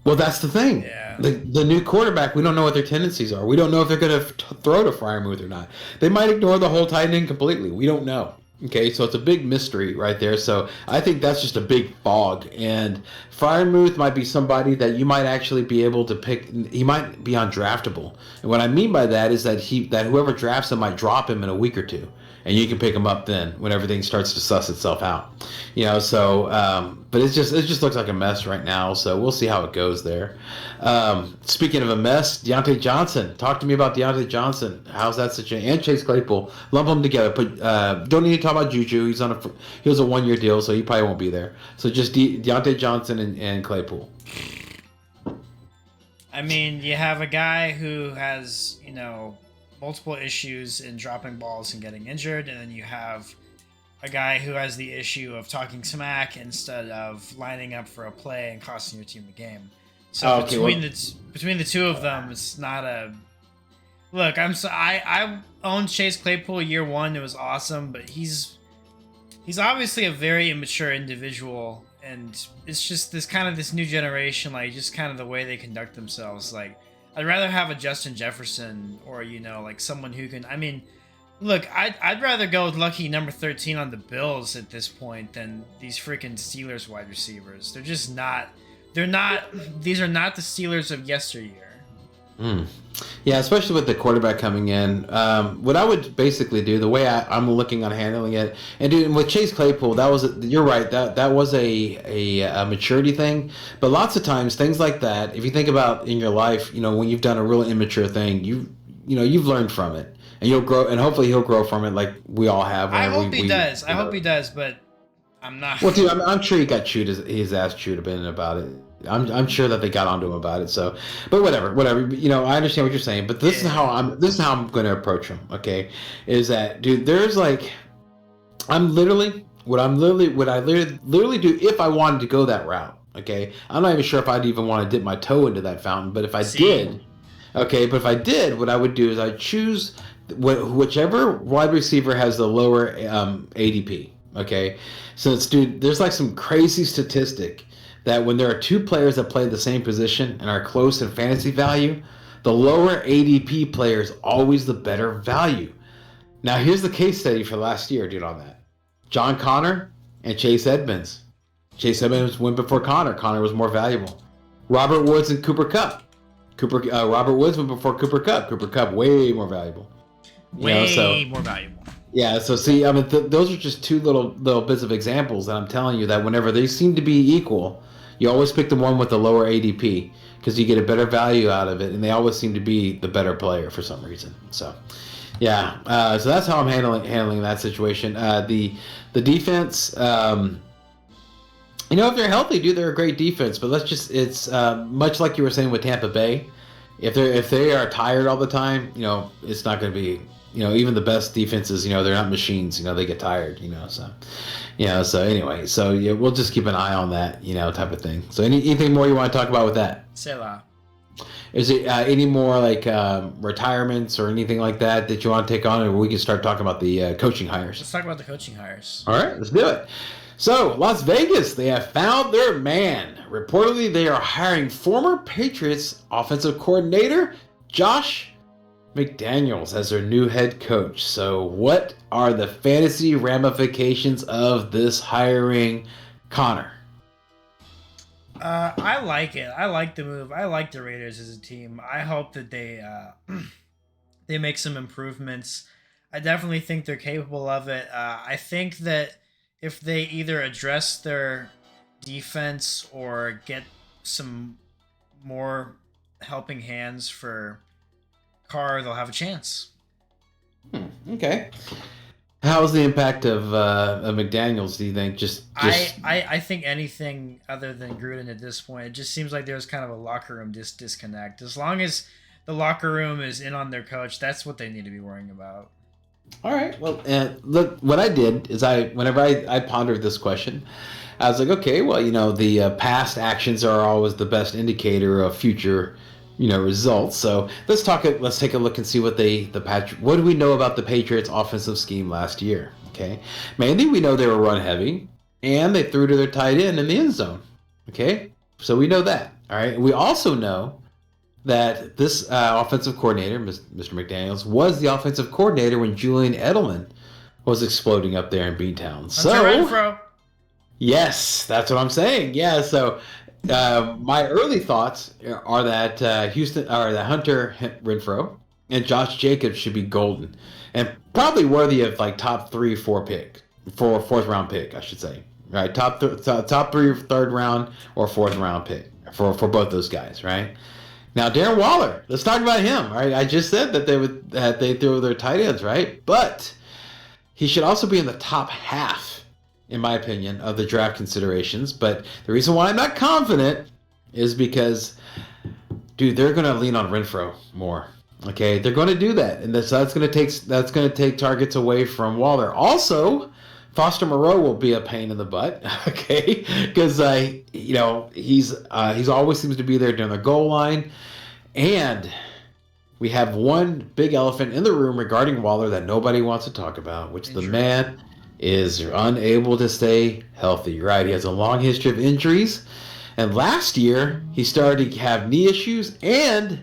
Speaker 1: Well, that's the thing.
Speaker 2: Yeah.
Speaker 1: The new quarterback, we don't know what their tendencies are. We don't know if they're going to throw to Freiermuth or not. They might ignore the whole tight end completely. We don't know. Okay, so it's a big mystery right there. So I think that's just a big fog. And Freiermuth might be somebody that you might actually be able to pick. He might be undraftable. And what I mean by that is that whoever drafts him might drop him in a week or two. And you can pick him up then when everything starts to suss itself out. But it just looks like a mess right now. So we'll see how it goes there. Speaking of a mess, Deante Johnson. Talk to me about Deante Johnson. How's that situation? And Chase Claypool. Lump them together. But don't need to talk about Juju. He was a 1-year deal, so he probably won't be there. So just Deante Johnson and Claypool.
Speaker 2: I mean, you have a guy who has, multiple issues in dropping balls and getting injured, and then you have a guy who has the issue of talking smack instead of lining up for a play and costing your team the game. So between the two of them, it's not a look. I owned Chase Claypool year one. It was awesome, but he's obviously a very immature individual, and it's just this new generation, like just kind of the way they conduct themselves. Like, I'd rather have a Justin Jefferson or, like someone who can, look, I'd rather go with lucky number 13 on the Bills at this point than these freaking Steelers wide receivers. They're just not, these are not the Steelers of yesteryear.
Speaker 1: Yeah, especially with the quarterback coming in. What I would basically do, the way I'm looking on handling it, and with Chase Claypool, you're right, that was a maturity thing. But lots of times, things like that, if you think about in your life, when you've done a real immature thing, you've learned from it, and you'll grow, and hopefully he'll grow from it, like we all have.
Speaker 2: I hope he does. I hope he does, but I'm not.
Speaker 1: Well, dude, I'm sure he got his ass chewed a bit about it. I'm sure that they got onto him about it. So, but whatever. I understand what you're saying, but this is how I'm going to approach him. Okay, is that, dude? There's like, what I literally do if I wanted to go that route. Okay, I'm not even sure if I'd even want to dip my toe into that fountain, but if I did, what I would do is I'd choose whichever wide receiver has the lower ADP. Okay, so dude, there's like some crazy statistic that when there are two players that play the same position and are close in fantasy value, the lower ADP player is always the better value. Now, here's the case study for last year, dude, on that. John Connor and Chase Edmonds. Chase Edmonds went before Connor. Connor was more valuable. Robert Woods and Cooper Kupp. Robert Woods went before Cooper Kupp. Cooper Kupp, way more valuable.
Speaker 2: Way more valuable.
Speaker 1: Yeah, so see, I mean, those are just two little bits of examples that I'm telling you that whenever they seem to be equal, you always pick the one with the lower ADP because you get a better value out of it, and they always seem to be the better player for some reason. So, yeah, so that's how I'm handling that situation. The defense, if they're healthy, dude, they're a great defense. But it's much like you were saying with Tampa Bay. If they are tired all the time, it's not going to be. Even the best defenses, they're not machines. They get tired. So anyway, we'll just keep an eye on that, type of thing. So anything more you want to talk about with that?
Speaker 2: Selah.
Speaker 1: Is it any more like retirements or anything like that you want to take on, or we can start talking about the coaching hires?
Speaker 2: Let's talk about the coaching hires.
Speaker 1: All right, let's do it. So Las Vegas, they have found their man. Reportedly, they are hiring former Patriots offensive coordinator Josh McDaniels as their new head coach. So what are the fantasy ramifications of this hiring, Connor?
Speaker 2: I like it. I like the move. I like the Raiders as a team. I hope that they make some improvements. I definitely think they're capable of it. I think that if they either address their defense or get some more helping hands for Carr, they'll have a chance.
Speaker 1: Okay. How's the impact of McDaniels, do you think?
Speaker 2: I think anything other than Gruden at this point. It just seems like there's kind of a locker room disconnect. As long as the locker room is in on their coach, that's what they need to be worrying about.
Speaker 1: All right. Well, look, what I did is whenever I pondered this question, I was like, okay, well, the past actions are always the best indicator of future results. So let's take a look and see what what do we know about the Patriots offensive scheme last year? Okay. Mainly we know they were run heavy and they threw to their tight end in the end zone. Okay. So we know that. All right. We also know that this offensive coordinator, Mr. McDaniels, was the offensive coordinator when Julian Edelman was exploding up there in B-Town. So yes, that's what I'm saying. Yeah. So my early thoughts are that that Hunter Renfrow and Josh Jacobs should be golden, and probably worthy of like top 3, 4 fourth round pick, I should say. Right, top 3, third round or fourth round pick for both those guys. Right. Now Darren Waller, let's talk about him. Right, I just said that they threw their tight ends, right, but he should also be in the top half, in my opinion, of the draft considerations. But the reason why I'm not confident is because, dude, they're going to lean on Renfrow more. Okay, they're going to do that, and that's going to take targets away from Waller. Also, Foster Moreau will be a pain in the butt. Okay, because he's always seems to be there during the goal line, and we have one big elephant in the room regarding Waller that nobody wants to talk about, which the man is unable to stay healthy, right? He has a long history of injuries, and last year he started to have knee issues and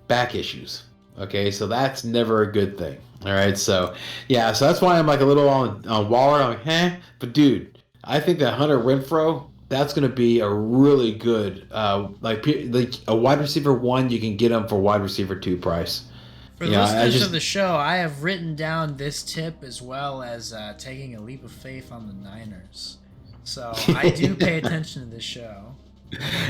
Speaker 1: back issues. Okay, so that's never a good thing. All right, so yeah, so that's why I'm like a little on Waller. I'm like, but dude, I think that Hunter Renfrow, that's going to be a really good, like a wide receiver 1. You can get him for wide receiver 2 price.
Speaker 2: For listeners of the show, I have written down this tip as well as taking a leap of faith on the Niners. So I do pay attention to this show.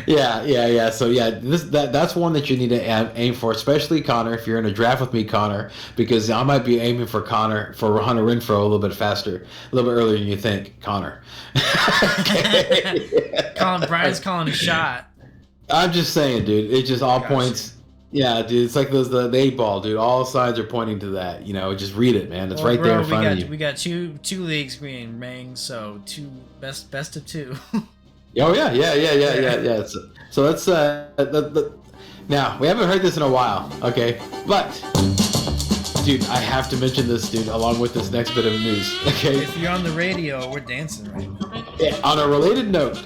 Speaker 1: Yeah. So yeah, that's one that you need to aim for, especially Connor, if you're in a draft with me, Connor, because I might be aiming for Hunter Renfrow a little bit faster, a little bit earlier than you think, Connor.
Speaker 2: Brian's calling a shot.
Speaker 1: I'm just saying, dude. It's just all points. Yeah, dude, it's like the 8 ball, dude. All sides are pointing to that. Just read it, man. It's right there in front of you.
Speaker 2: We got two leagues being ranked, so best of 2.
Speaker 1: Oh yeah. So let's now we haven't heard this in a while, okay? But dude, I have to mention this, dude, along with this next bit of news. Okay.
Speaker 2: If you're on the radio, we're dancing right now.
Speaker 1: Yeah, on a related note,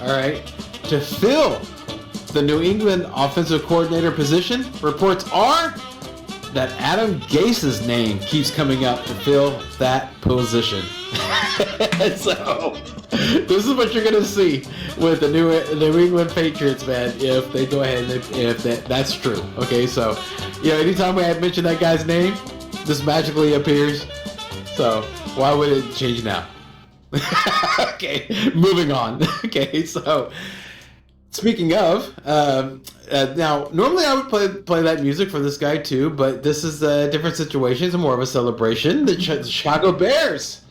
Speaker 1: all right, to fill the New England offensive coordinator position, reports are that Adam Gase's name keeps coming up to fill that position. So, this is what you're gonna see with the New England Patriots, man. If they go ahead and if that's true, okay. So, anytime we have mentioned that guy's name, this magically appears. So, why would it change now? Okay, moving on. Okay, so speaking of, now normally I would play that music for this guy too, but this is a different situation. It's more of a celebration. The Chicago Bears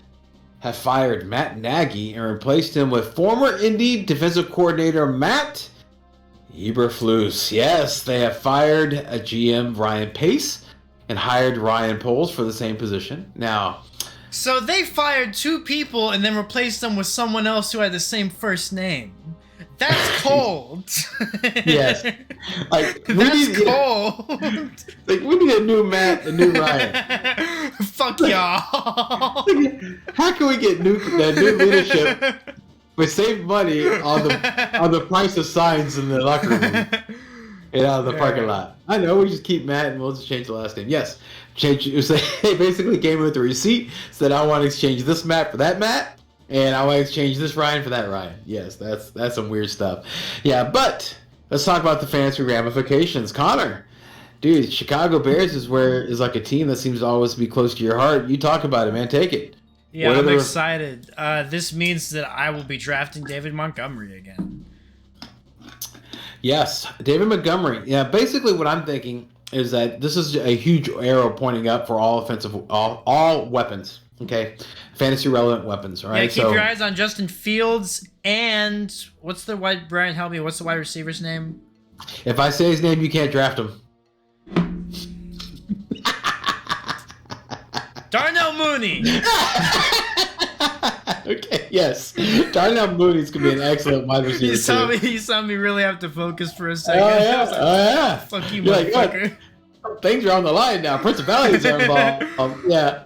Speaker 1: have fired Matt Nagy and replaced him with former Indy defensive coordinator Matt Eberflus. Yes, they have fired a GM Ryan Pace and hired Ryan Poles for the same position. Now,
Speaker 2: so they fired 2 people and then replaced them with someone else who had the same first name. That's cold.
Speaker 1: Yes.
Speaker 2: That's cold.
Speaker 1: Like, we need a new Matt, a new Ryan.
Speaker 2: Fuck y'all.
Speaker 1: How can we get new leadership but save money on the price of signs in the locker room and the parking lot? I know, we just keep Matt and we'll just change the last name. Yes. They basically came with a receipt, said I want to exchange this Matt for that Matt. And I want to exchange this Ryan for that Ryan. Yes, that's some weird stuff. Yeah, but let's talk about the fantasy ramifications. Connor, dude, Chicago Bears is like a team that seems to always be close to your heart. You talk about it, man. Take it.
Speaker 2: Yeah, I'm excited. This means that I will be drafting David Montgomery again.
Speaker 1: Yes, David Montgomery. Yeah, basically what I'm thinking is that this is a huge arrow pointing up for all weapons. Okay, fantasy relevant weapons. All right.
Speaker 2: Yeah, keep your eyes on Justin Fields and Brian, help me. What's the wide receiver's name?
Speaker 1: If I say his name, you can't draft him.
Speaker 2: Darnell Mooney.
Speaker 1: Okay. Yes, Darnell Mooney's gonna be an excellent wide receiver.
Speaker 2: You saw me really have to focus for a second.
Speaker 1: Oh yeah.
Speaker 2: Fuck you,
Speaker 1: You're
Speaker 2: motherfucker.
Speaker 1: Like, things are on the line now. Principalities are involved. Yeah.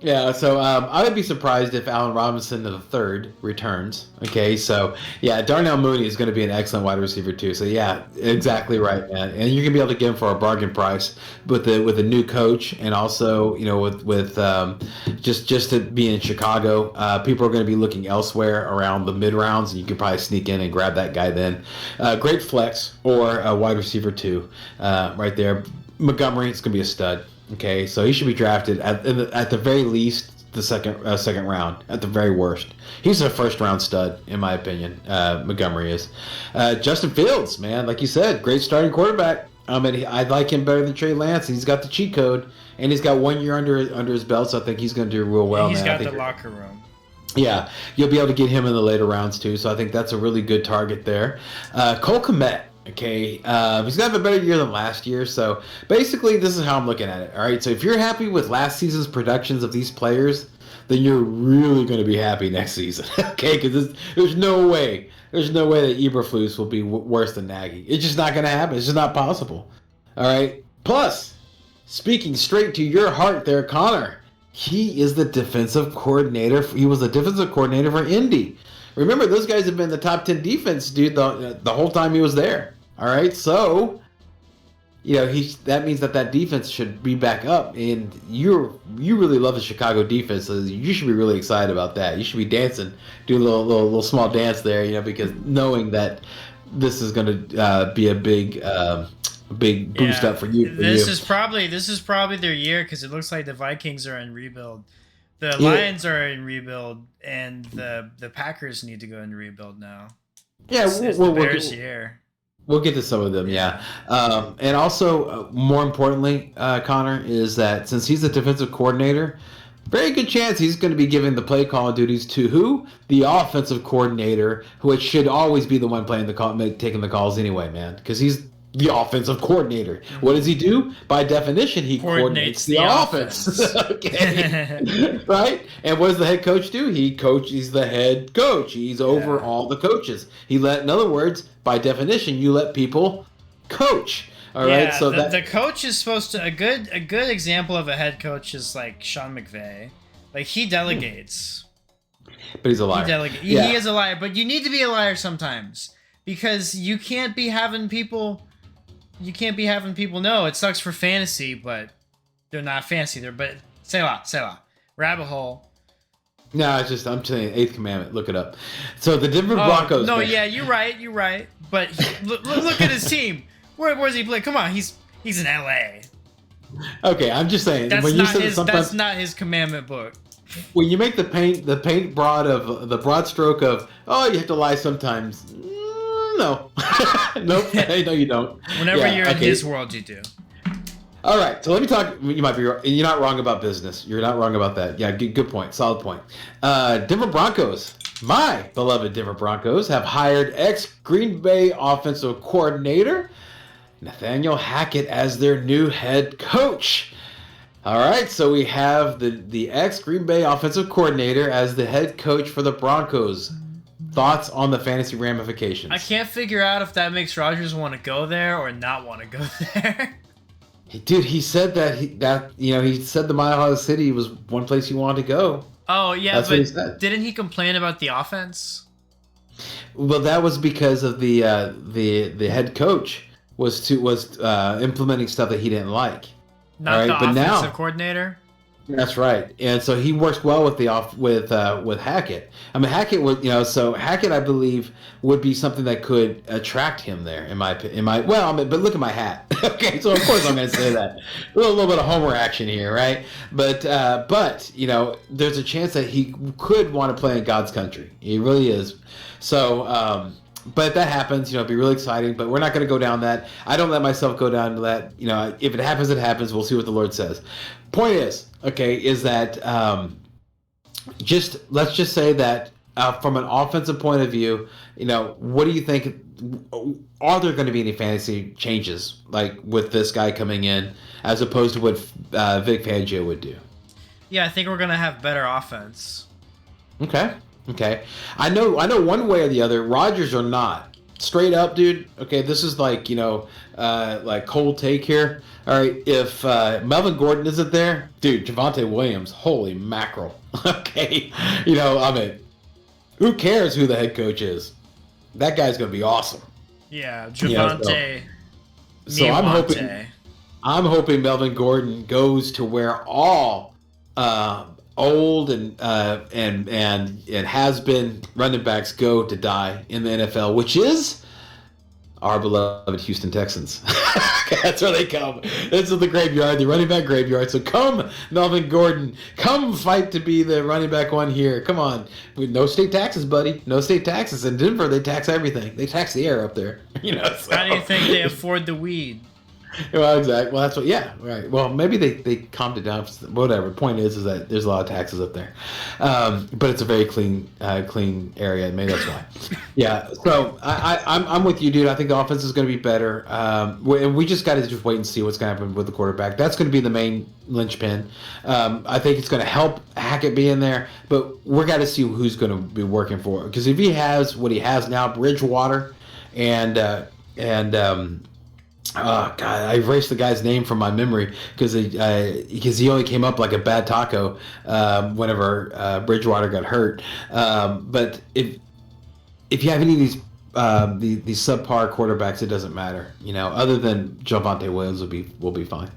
Speaker 1: Yeah, so I would be surprised if Allen Robinson III returns. Okay, so yeah, Darnell Mooney is going to be an excellent wide receiver too. So yeah, exactly right, man. And you're going to be able to get him for a bargain price with a new coach, and also with just to be in Chicago. People are going to be looking elsewhere around the mid rounds, and you could probably sneak in and grab that guy then. Great flex or a wide receiver too, right there. Montgomery is going to be a stud. Okay, so he should be drafted at the very least the second round. At the very worst, he's a first round stud in my opinion. Montgomery is. Justin Fields, man, like you said, great starting quarterback. I like him better than Trey Lance. He's got the cheat code, and he's got 1 year under his belt. So I think he's going to do real well.
Speaker 2: He's
Speaker 1: man.
Speaker 2: got the locker room.
Speaker 1: Yeah, you'll be able to get him in the later rounds too. So I think that's a really good target there. Cole Comet. Okay, he's going to have a better year than last year. So basically, this is how I'm looking at it. All right, so if you're happy with last season's productions of these players, then you're really going to be happy next season. Okay, because there's no way that Eberflus will be worse than Nagy. It's just not going to happen. It's just not possible. All right. Plus, speaking straight to your heart there, Connor, he is the defensive coordinator. He was the defensive coordinator for Indy. Remember, those guys have been the top 10 defense, dude, the whole time he was there. All right, so that means that defense should be back up, and you really love the Chicago defense, so you should be really excited about that. You should be dancing, doing a little small dance there, because knowing that this is going to be a big boost up for you.
Speaker 2: This is probably their year, because it looks like the Vikings are in rebuild. The Lions are in rebuild, and the Packers need to go in rebuild now.
Speaker 1: Yeah,
Speaker 2: it's the Bears' year.
Speaker 1: We'll get to some of them, yeah. And also, more importantly, Connor, is that since he's the defensive coordinator, very good chance he's going to be giving the play call duties to who? The offensive coordinator, which should always be the one taking the calls anyway, man, because he's the offensive coordinator. What does he do? By definition, he coordinates the offense. Okay. Right? And what does the head coach do? He's the head coach. He's over all the coaches. In other words, by definition, you let people coach. All right, so
Speaker 2: the coach is supposed to a good example of a head coach is like Sean McVay. Like he delegates.
Speaker 1: but he's a liar.
Speaker 2: He is a liar, but you need to be a liar sometimes because you can't be having people know. It sucks for fantasy, but they're not fantasy. But Selah, rabbit hole.
Speaker 1: No, it's just I'm telling you, Eighth Commandment. Look it up. So the Denver Broncos.
Speaker 2: No, yeah, you're right. But look at his team. Where's he play? Come on, he's in LA.
Speaker 1: Okay, I'm just saying.
Speaker 2: That's not his commandment book.
Speaker 1: When you make the paint broad of the broad stroke of you have to lie sometimes. No, nope. No, you don't.
Speaker 2: Whenever you're in his world, you do.
Speaker 1: All right, so let me talk. You might be. You're not wrong about business. You're not wrong about that. Yeah, good point. Solid point. Denver Broncos, my beloved Denver Broncos, have hired ex-Green Bay offensive coordinator Nathaniel Hackett as their new head coach. All right, so we have the ex-Green Bay offensive coordinator as the head coach for the Broncos. Thoughts on the fantasy ramifications?
Speaker 2: I can't figure out if that makes Rodgers want to go there or not want to go there.
Speaker 1: Dude, he said he said the Mile High City was one place he wanted to go.
Speaker 2: Oh yeah,
Speaker 1: That's what he said.
Speaker 2: Didn't he complain about the offense?
Speaker 1: Well, that was because of the head coach was implementing stuff that he didn't like.
Speaker 2: Not the offensive coordinator.
Speaker 1: That's right, and so he works well with with Hackett. I mean, Hackett would so Hackett, I believe, would be something that could attract him there. But look at my hat. Okay, so of course I'm going to say that. A little bit of homer action here, right? But there's a chance that he could want to play in God's country. He really is. So. But if that happens, it'd be really exciting. But we're not going to go down that. I don't let myself go down to that. If it happens, it happens. We'll see what the Lord says. Point is that let's just say that from an offensive point of view, what do you think? Are there going to be any fantasy changes like with this guy coming in as opposed to what Vic Fangio would do?
Speaker 2: Yeah, I think we're going to have better offense.
Speaker 1: Okay. I know one way or the other, Rodgers or not. Straight up, dude. Okay, this is like cold take here. All right, if Melvin Gordon isn't there, dude, Javonte Williams, holy mackerel. Okay. Who cares who the head coach is? That guy's going to be awesome.
Speaker 2: Yeah, Javonte.
Speaker 1: So I'm hoping Melvin Gordon goes to where all old and has been running backs go to die in the NFL, which is our beloved Houston Texans. That's where they come. This is the graveyard, the running back graveyard. So come, Melvin Gordon, come fight to be the running back one here. Come on, no state taxes, buddy. No state taxes in Denver. They tax everything. They tax the air up there. So.
Speaker 2: How do you think they afford the weed?
Speaker 1: Well, exactly. Well, that's what. Yeah, right. Well, maybe they calmed it down. Whatever. Point is that there's a lot of taxes up there, but it's a very clean area. Maybe that's why. Yeah. So I'm with you, dude. I think the offense is going to be better. We just got to just wait and see what's going to happen with the quarterback. That's going to be the main linchpin. I think it's going to help Hackett be in there, but we're got to see who's going to be working for it. Because if he has what he has now, Bridgewater, and oh God, I erased the guy's name from my memory because he only came up like a bad taco whenever Bridgewater got hurt. But if you have any of these subpar quarterbacks, it doesn't matter. Other than Javonte Williams will be fine.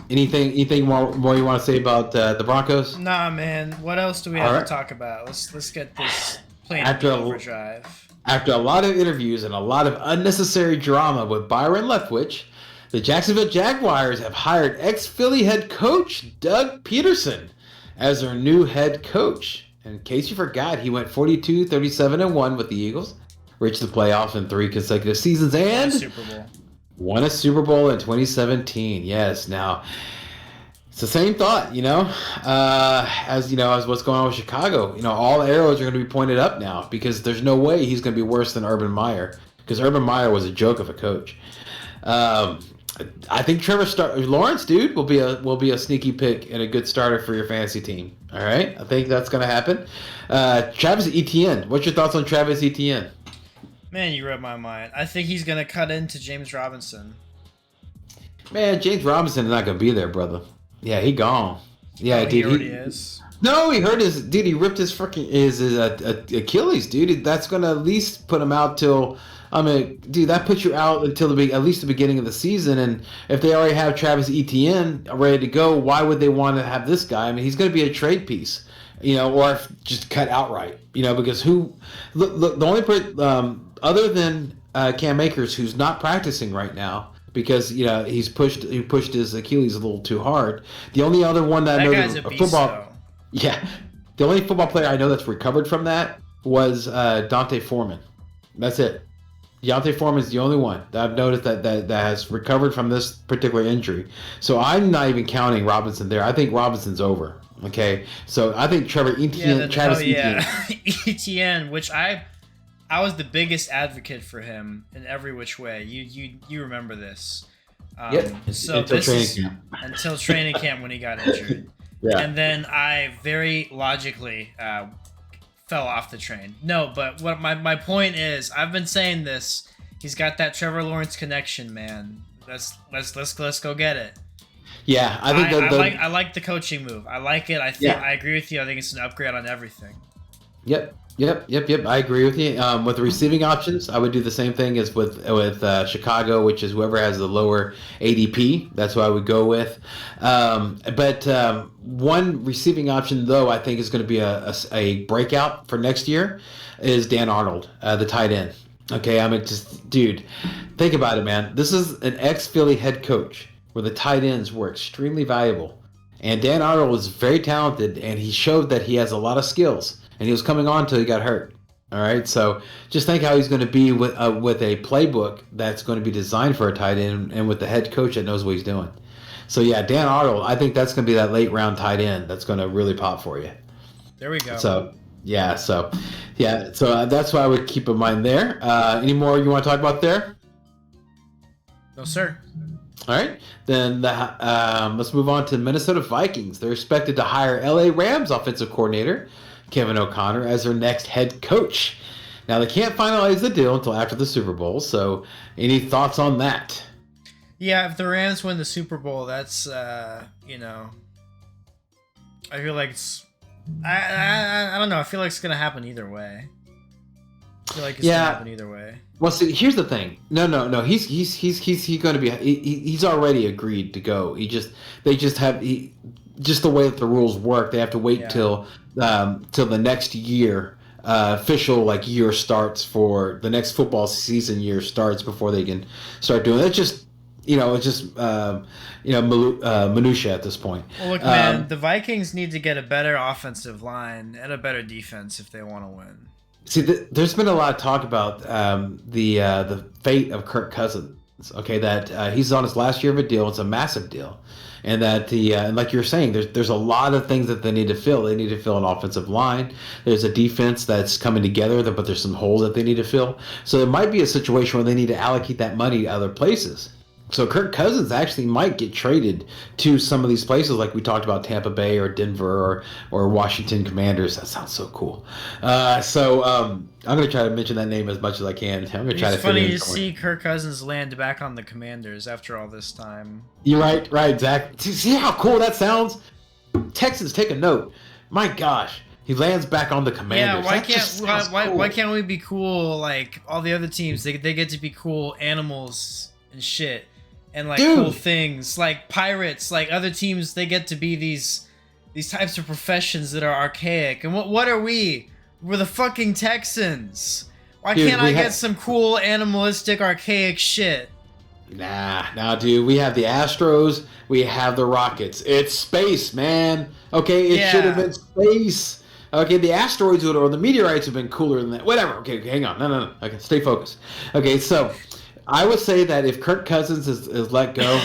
Speaker 1: Anything more you want to say about the Broncos?
Speaker 2: Nah, man. What else do we have to talk about? Let's get this plane into overdrive.
Speaker 1: After a lot of interviews and a lot of unnecessary drama with Byron Leftwich, the Jacksonville Jaguars have hired ex-Philly head coach Doug Peterson as their new head coach. In case you forgot, he went 42, 37-1 with the Eagles, reached the playoffs in 3 consecutive seasons, and won a Super Bowl in 2017. Yes, now it's the same thought, as what's going on with Chicago. All arrows are going to be pointed up now because there's no way he's going to be worse than Urban Meyer because Urban Meyer was a joke of a coach. I think Lawrence, dude, will be a sneaky pick and a good starter for your fantasy team. All right, I think that's going to happen. Travis Etienne, what's your thoughts on Travis Etienne?
Speaker 2: Man, you read my mind. I think he's gonna cut into James Robinson.
Speaker 1: Man, James Robinson is not gonna be there, brother. Yeah, he gone. Yeah,
Speaker 2: Oh,
Speaker 1: dude.
Speaker 2: he already is.
Speaker 1: No, he hurt his dude. He ripped his freaking his Achilles, dude. That's gonna at least put him out till. I mean, dude, that puts you out until at least the beginning of the season. And if they already have Travis Etienne ready to go, why would they want to have this guy? I mean, he's gonna be a trade piece, or if just cut outright, because look, the only other than Cam Akers, who's not practicing right now because he pushed his Achilles a little too hard. The only other one that I know
Speaker 2: guy's a beast,
Speaker 1: football.
Speaker 2: though.
Speaker 1: Yeah, the only football player I know that's recovered from that was Dante Foreman. That's it. Deante Foreman is the only one that I've noticed that has recovered from this particular injury. So I'm not even counting Robinson there. I think Robinson's over. Okay, so I think Travis Etienne.
Speaker 2: Etienne, which I was the biggest advocate for him in every which way. You remember this?
Speaker 1: Yep.
Speaker 2: So until training camp when he got injured. Yeah. And then I very logically fell off the train. No, but what my point is, I've been saying this. He's got that Trevor Lawrence connection, man. Let's go get it.
Speaker 1: Yeah, I think
Speaker 2: I like the coaching move. I like it. I agree with you. I think it's an upgrade on everything.
Speaker 1: Yep. I agree with you. With the receiving options, I would do the same thing as with Chicago, which is whoever has the lower ADP. That's what I would go with. But one receiving option, though, I think is going to be a breakout for next year is Dan Arnold, the tight end. Okay, I mean, just dude, think about it, man. This is an ex-Philly head coach where the tight ends were extremely valuable, and Dan Arnold was very talented, and he showed that he has a lot of skills. And he was coming on until he got hurt. All right, so just think how he's going to be with a playbook that's going to be designed for a tight end, and with the head coach that knows what he's doing. So yeah, Dan Arnold, I think that's going to be that late round tight end that's going to really pop for you.
Speaker 2: There we go.
Speaker 1: So that's what I would keep in mind there. Any more you want to talk about there?
Speaker 2: No, sir.
Speaker 1: All right, then let's move on to Minnesota Vikings. They're expected to hire LA Rams offensive coordinator Kevin O'Connor as their next head coach. Now, they can't finalize the deal until after the Super Bowl, so any thoughts on that?
Speaker 2: Yeah, if the Rams win the Super Bowl, that's, I feel like it's... I don't know. I feel like it's going to happen either way. I feel like it's going to happen either way.
Speaker 1: Well, see, here's the thing. No. He's going to be... He's already agreed to go. Just the way that the rules work, they have to wait till the next year, official year starts for the next football season year starts before they can start doing it. It's just, minutia at this point.
Speaker 2: Well, look, man, the Vikings need to get a better offensive line and a better defense if they want to win.
Speaker 1: See, there's been a lot of talk about the fate of Kirk Cousins. Okay, that he's on his last year of a deal. It's a massive deal. And that and like you're saying, there's a lot of things that they need to fill. They need to fill an offensive line. There's a defense that's coming together, but there's some holes that they need to fill. So it might be a situation where they need to allocate that money to other places. So Kirk Cousins actually might get traded to some of these places, like we talked about Tampa Bay or Denver or Washington Commanders. That sounds so cool. I'm going to try to mention that name as much as I can. I'm going to try to.
Speaker 2: It's funny to see Kirk Cousins land back on the Commanders after all this time.
Speaker 1: You're right, exactly. See how cool that sounds? Texans, take a note. My gosh. He lands back on the Commanders.
Speaker 2: Yeah, why can't we be cool like all the other teams? They get to be cool animals and shit. And cool things like pirates, like other teams, they get to be these types of professions that are archaic. And what are we? We're the fucking Texans. Why can't I get some cool animalistic archaic shit?
Speaker 1: Nah, dude. We have the Astros. We have the Rockets. It's space, man. Okay, it should have been space. Okay, the asteroids or the meteorites have been cooler than that. Whatever. Okay, hang on. No. Okay, stay focused. Okay, so. I would say that if Kirk Cousins is let go,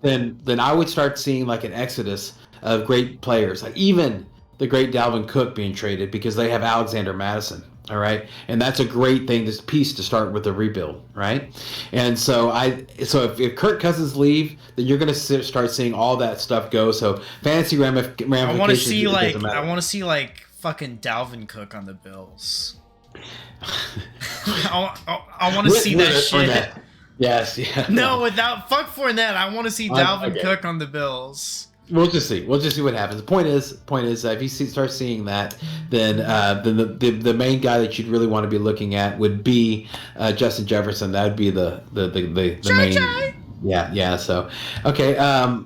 Speaker 1: then I would start seeing like an exodus of great players, like even the great Dalvin Cook being traded because they have Alexander Madison. All right, and that's a great thing, this piece to start with the rebuild, right? And so if Kirk Cousins leave, then you're going to start seeing all that stuff go. So fantasy ramifications.
Speaker 2: I want to see like fucking Dalvin Cook on the Bills. I want to see that shit.
Speaker 1: Fournette. Yes, yeah.
Speaker 2: No, without fuck Fournette. I want to see Dalvin
Speaker 1: okay.
Speaker 2: Cook on the Bills.
Speaker 1: We'll just see. We'll just see what happens. The point is, if you start seeing that, then the main guy that you'd really want to be looking at would be Justin Jefferson. That would be the main. Yeah. So, okay.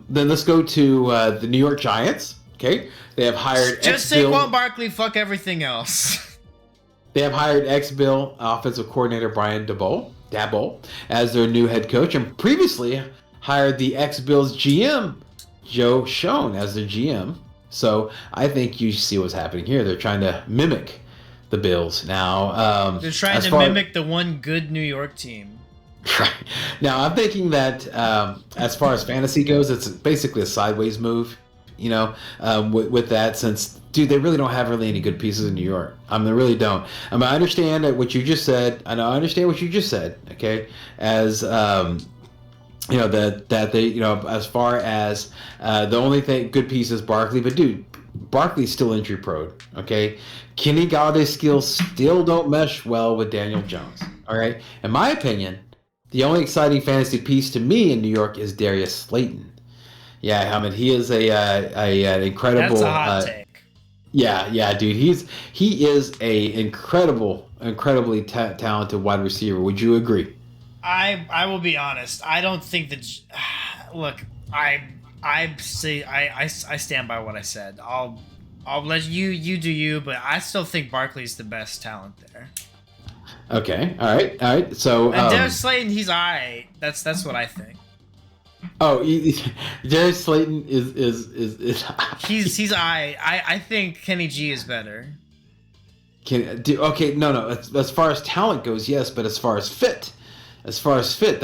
Speaker 1: Then let's go to the New York Giants. Okay, they have hired
Speaker 2: just Saquon Barkley. Fuck everything else.
Speaker 1: They have hired ex-Bill offensive coordinator Brian Daboll as their new head coach, and previously hired the ex-Bills GM Joe Schoen as their GM. So I think you see what's happening here. They're trying to mimic the Bills now.
Speaker 2: They're trying to mimic the one good New York team.
Speaker 1: Right. Now I'm thinking that as far as fantasy goes, it's basically a sideways move. You know, with that, since dude, they really don't have any good pieces in New York. They really don't. I understand what you just said. I understand what you just said. Okay, as you know that they, you know, as far as the only good piece is Barkley, but dude, Barkley's still injury prone. Okay, Kenny Galladay's skills still don't mesh well with Daniel Jones. All right, in my opinion, the only exciting fantasy piece to me in New York is Darius Slayton. Yeah, he is an incredible.
Speaker 2: That's a hot take.
Speaker 1: Yeah, dude, he is a incredibly talented wide receiver. Would you agree?
Speaker 2: I will be honest. I don't think that. Look, I stand by what I said. I'll let you do you, but I still think Barkley's the best talent there.
Speaker 1: Okay, all right. So
Speaker 2: and Darius Slayton, he's alright. That's what I think.
Speaker 1: Oh, Darius Slayton is
Speaker 2: he's I think Kenny G is better.
Speaker 1: Okay, no. As far as talent goes, yes, but as far as fit, that's exactly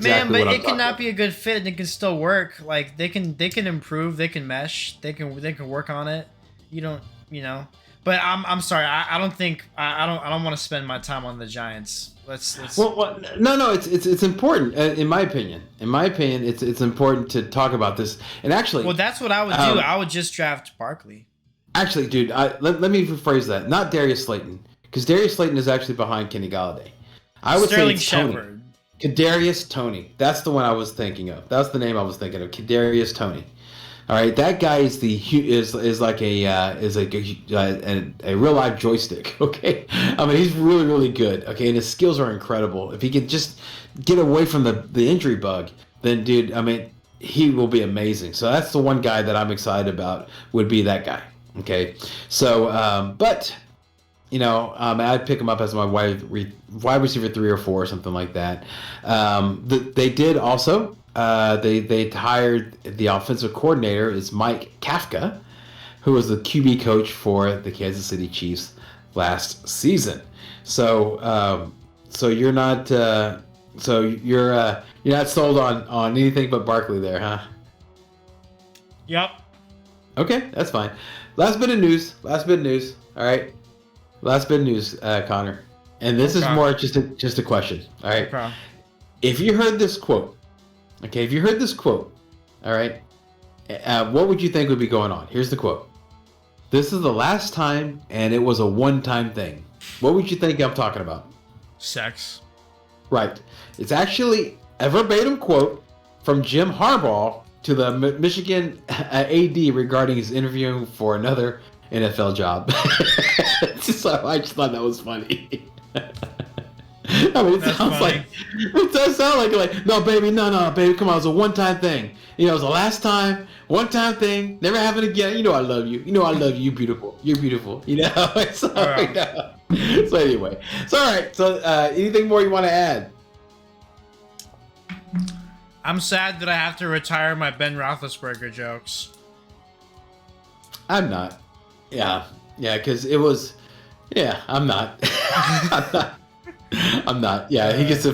Speaker 2: Man, but
Speaker 1: what I'm
Speaker 2: it cannot be a good fit and it can still work. Like they can improve, they can mesh, they can work on it. You know. But I'm sorry, I don't think I don't want to spend my time on the Giants. Let's.
Speaker 1: Well, no. It's important in my opinion. In my opinion, it's important to talk about this. And actually,
Speaker 2: well, that's what I would do. I would just draft Barkley.
Speaker 1: Actually, dude, let me rephrase that. Not Darius Slayton, because Darius Slayton is actually behind Kenny Galladay. I would
Speaker 2: Sterling
Speaker 1: say
Speaker 2: Shepard.
Speaker 1: Kadarius Toney. That's the one I was thinking of. That's the name I was thinking of. Kadarius Toney. All right, that guy is like a real life joystick. Okay, he's really good. Okay, and his skills are incredible. If he could just get away from the injury bug, then dude, he will be amazing. So that's the one guy that I'm excited about. Would be that guy. Okay, so but you know, I'd pick him up as my wide receiver 3 or 4 or something like that. They did also. They hired the offensive coordinator is Mike Kafka, who was the QB coach for the Kansas City Chiefs last season. So you're not you're not sold on anything but Barkley there, huh?
Speaker 2: Yep.
Speaker 1: Okay, that's fine. Last bit of news. All right. Last bit of news, Connor. And this is more just a question. All right.
Speaker 2: Okay.
Speaker 1: If you heard this quote. All right, what would you think would be going on? Here's the quote. This is the last time, and it was a one-time thing. What would you think I'm talking about?
Speaker 2: Sex.
Speaker 1: Right. It's actually a verbatim quote from Jim Harbaugh to the Michigan AD regarding his interviewing for another NFL job. So I just thought that was funny. It does sound like no baby, come on, it was a one-time thing. You know, it was the last time, one-time thing, never happen again. You know I love you. You're beautiful. You know. So anyway, so all right. So anything more you want to add?
Speaker 2: I'm sad that I have to retire my Ben Roethlisberger jokes.
Speaker 1: I'm not. Yeah, because it was. Yeah, I'm not. I'm not. Yeah, he gets to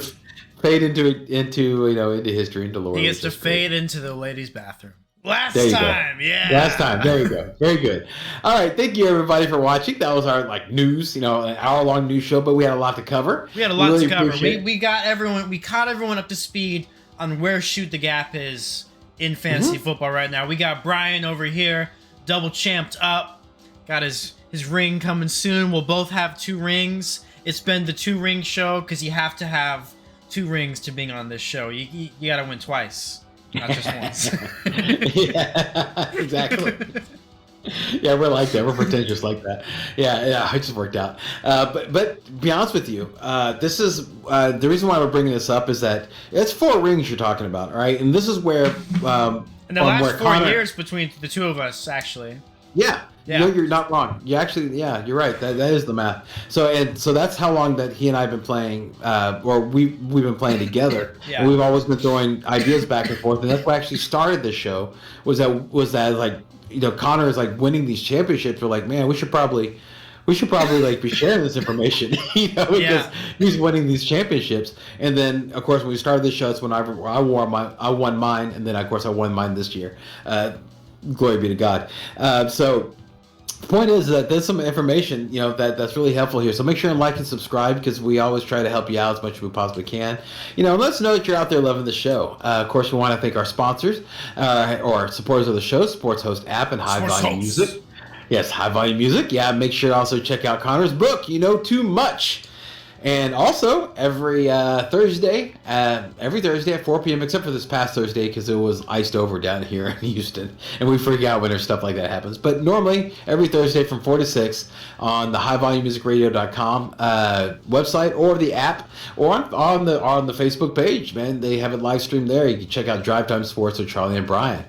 Speaker 1: fade into history, into lore.
Speaker 2: He gets to fade into the ladies' bathroom. Last
Speaker 1: time. There you go. Very good. All right, thank you everybody for watching. That was our news, an hour-long news show, but we had a lot to cover.
Speaker 2: We got everyone. We caught everyone up to speed on where Shoot the Gap is in fantasy football right now. We got Brian over here, double champed up, got his his ring coming soon. We'll both have 2 rings. It's been the 2-ring show because you have to have 2 rings to being on this show. You got to win twice, not just once.
Speaker 1: Yeah, exactly. Yeah, we're like that. We're pretentious like that. Yeah, it just worked out. But to be honest with you, this is the reason why we're bringing this up is that it's 4 rings you're talking about, right? And this is where
Speaker 2: in the last 4 years between the 2 of us, actually.
Speaker 1: Yeah.
Speaker 2: Yeah.
Speaker 1: No, you're not wrong. You actually, yeah, you're right. That is the math. So that's how long that he and I have been playing, or we've been playing together.
Speaker 2: Yeah.
Speaker 1: And we've always been throwing ideas back and forth, and that's what actually started this show. Was that like, you know, Connor is like winning these championships. We're like, man, we should probably like be sharing this information, you know, because he's winning these championships. And then, of course, when we started this show, it's when I won mine, and then of course I won mine this year. Glory be to God. So the point is that there's some information, you know, that's really helpful here. So make sure and like and subscribe because we always try to help you out as much as we possibly can. You know, let us know that you're out there loving the show. Of course, we want to thank our sponsors or supporters of the show, Sports Host app and High Volume Music. Yes, High Volume Music. Yeah, make sure to also check out Connor's book, You Know Too Much. And also, every Thursday at 4 p.m., except for this past Thursday because it was iced over down here in Houston, and we freak out when there's stuff like that happens. But normally, every Thursday from 4 to 6 on the highvolumemusicradio.com website or the app or on the Facebook page, man. They have it live streamed there. You can check out Drive Time Sports with Charlie and Brian.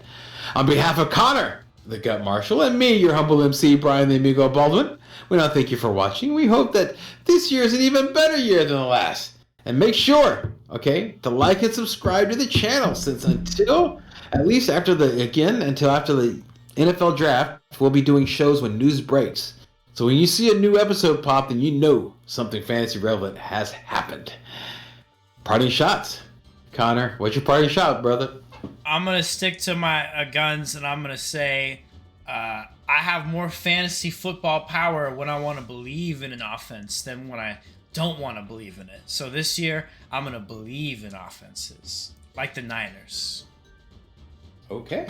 Speaker 1: On behalf of Connor, the Gut Marshal, and me, your humble MC, Brian the Amigo Baldwin, we don't thank you for watching. We hope that this year is an even better year than the last. And make sure, okay, to like and subscribe to the channel since until after the NFL draft, we'll be doing shows when news breaks. So when you see a new episode pop, then you know something fantasy relevant has happened. Parting shots. Connor, what's your parting shot, brother?
Speaker 2: I'm going to stick to my guns, and I'm going to say I have more fantasy football power when I want to believe in an offense than when I don't want to believe in it. So this year, I'm going to believe in offenses, like the Niners.
Speaker 1: Okay.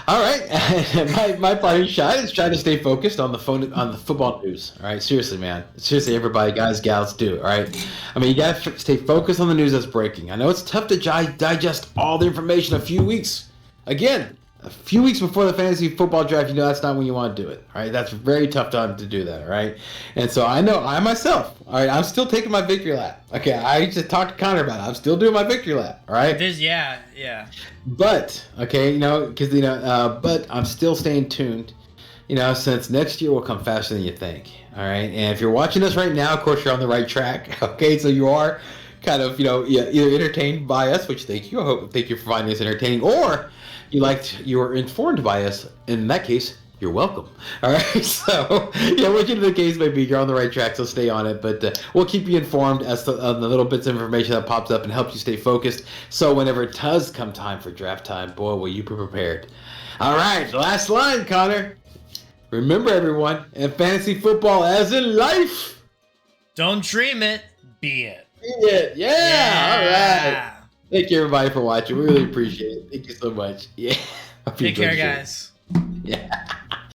Speaker 1: All right. my parting shot is trying to stay focused on the football news. All right. Seriously, man. Seriously, everybody, guys, gals, do. All right. I mean, you got to stay focused on the news that's breaking. I know it's tough to digest all the information a few weeks before the fantasy football draft. You know, that's not when you want to do it. All right. That's a very tough time to do that. All right. And so I know I myself, all right, I'm still taking my victory lap. Okay. I just talked to Connor about it. I'm still doing my victory lap. All right.
Speaker 2: Yeah.
Speaker 1: But, okay, you know, because, you know, but I'm still staying tuned, you know, since next year will come faster than you think. All right. And if you're watching this right now, of course, you're on the right track. Okay. So you are kind of, you know, either entertained by us, which thank you. Thank you for finding us entertaining, or you were informed by us. In that case, you're welcome. All right. So, yeah, whichever the case may be, you're on the right track. So stay on it. But we'll keep you informed as to the little bits of information that pops up and helps you stay focused. So whenever it does come time for draft time, boy, will you be prepared. All right. Last line, Connor. Remember, everyone, in fantasy football, as in life,
Speaker 2: don't dream it, be it.
Speaker 1: Be it. Yeah. All right. Thank you, everybody, for watching. We really appreciate it. Thank you so much. Yeah.
Speaker 2: Take care, guys.
Speaker 1: Yeah.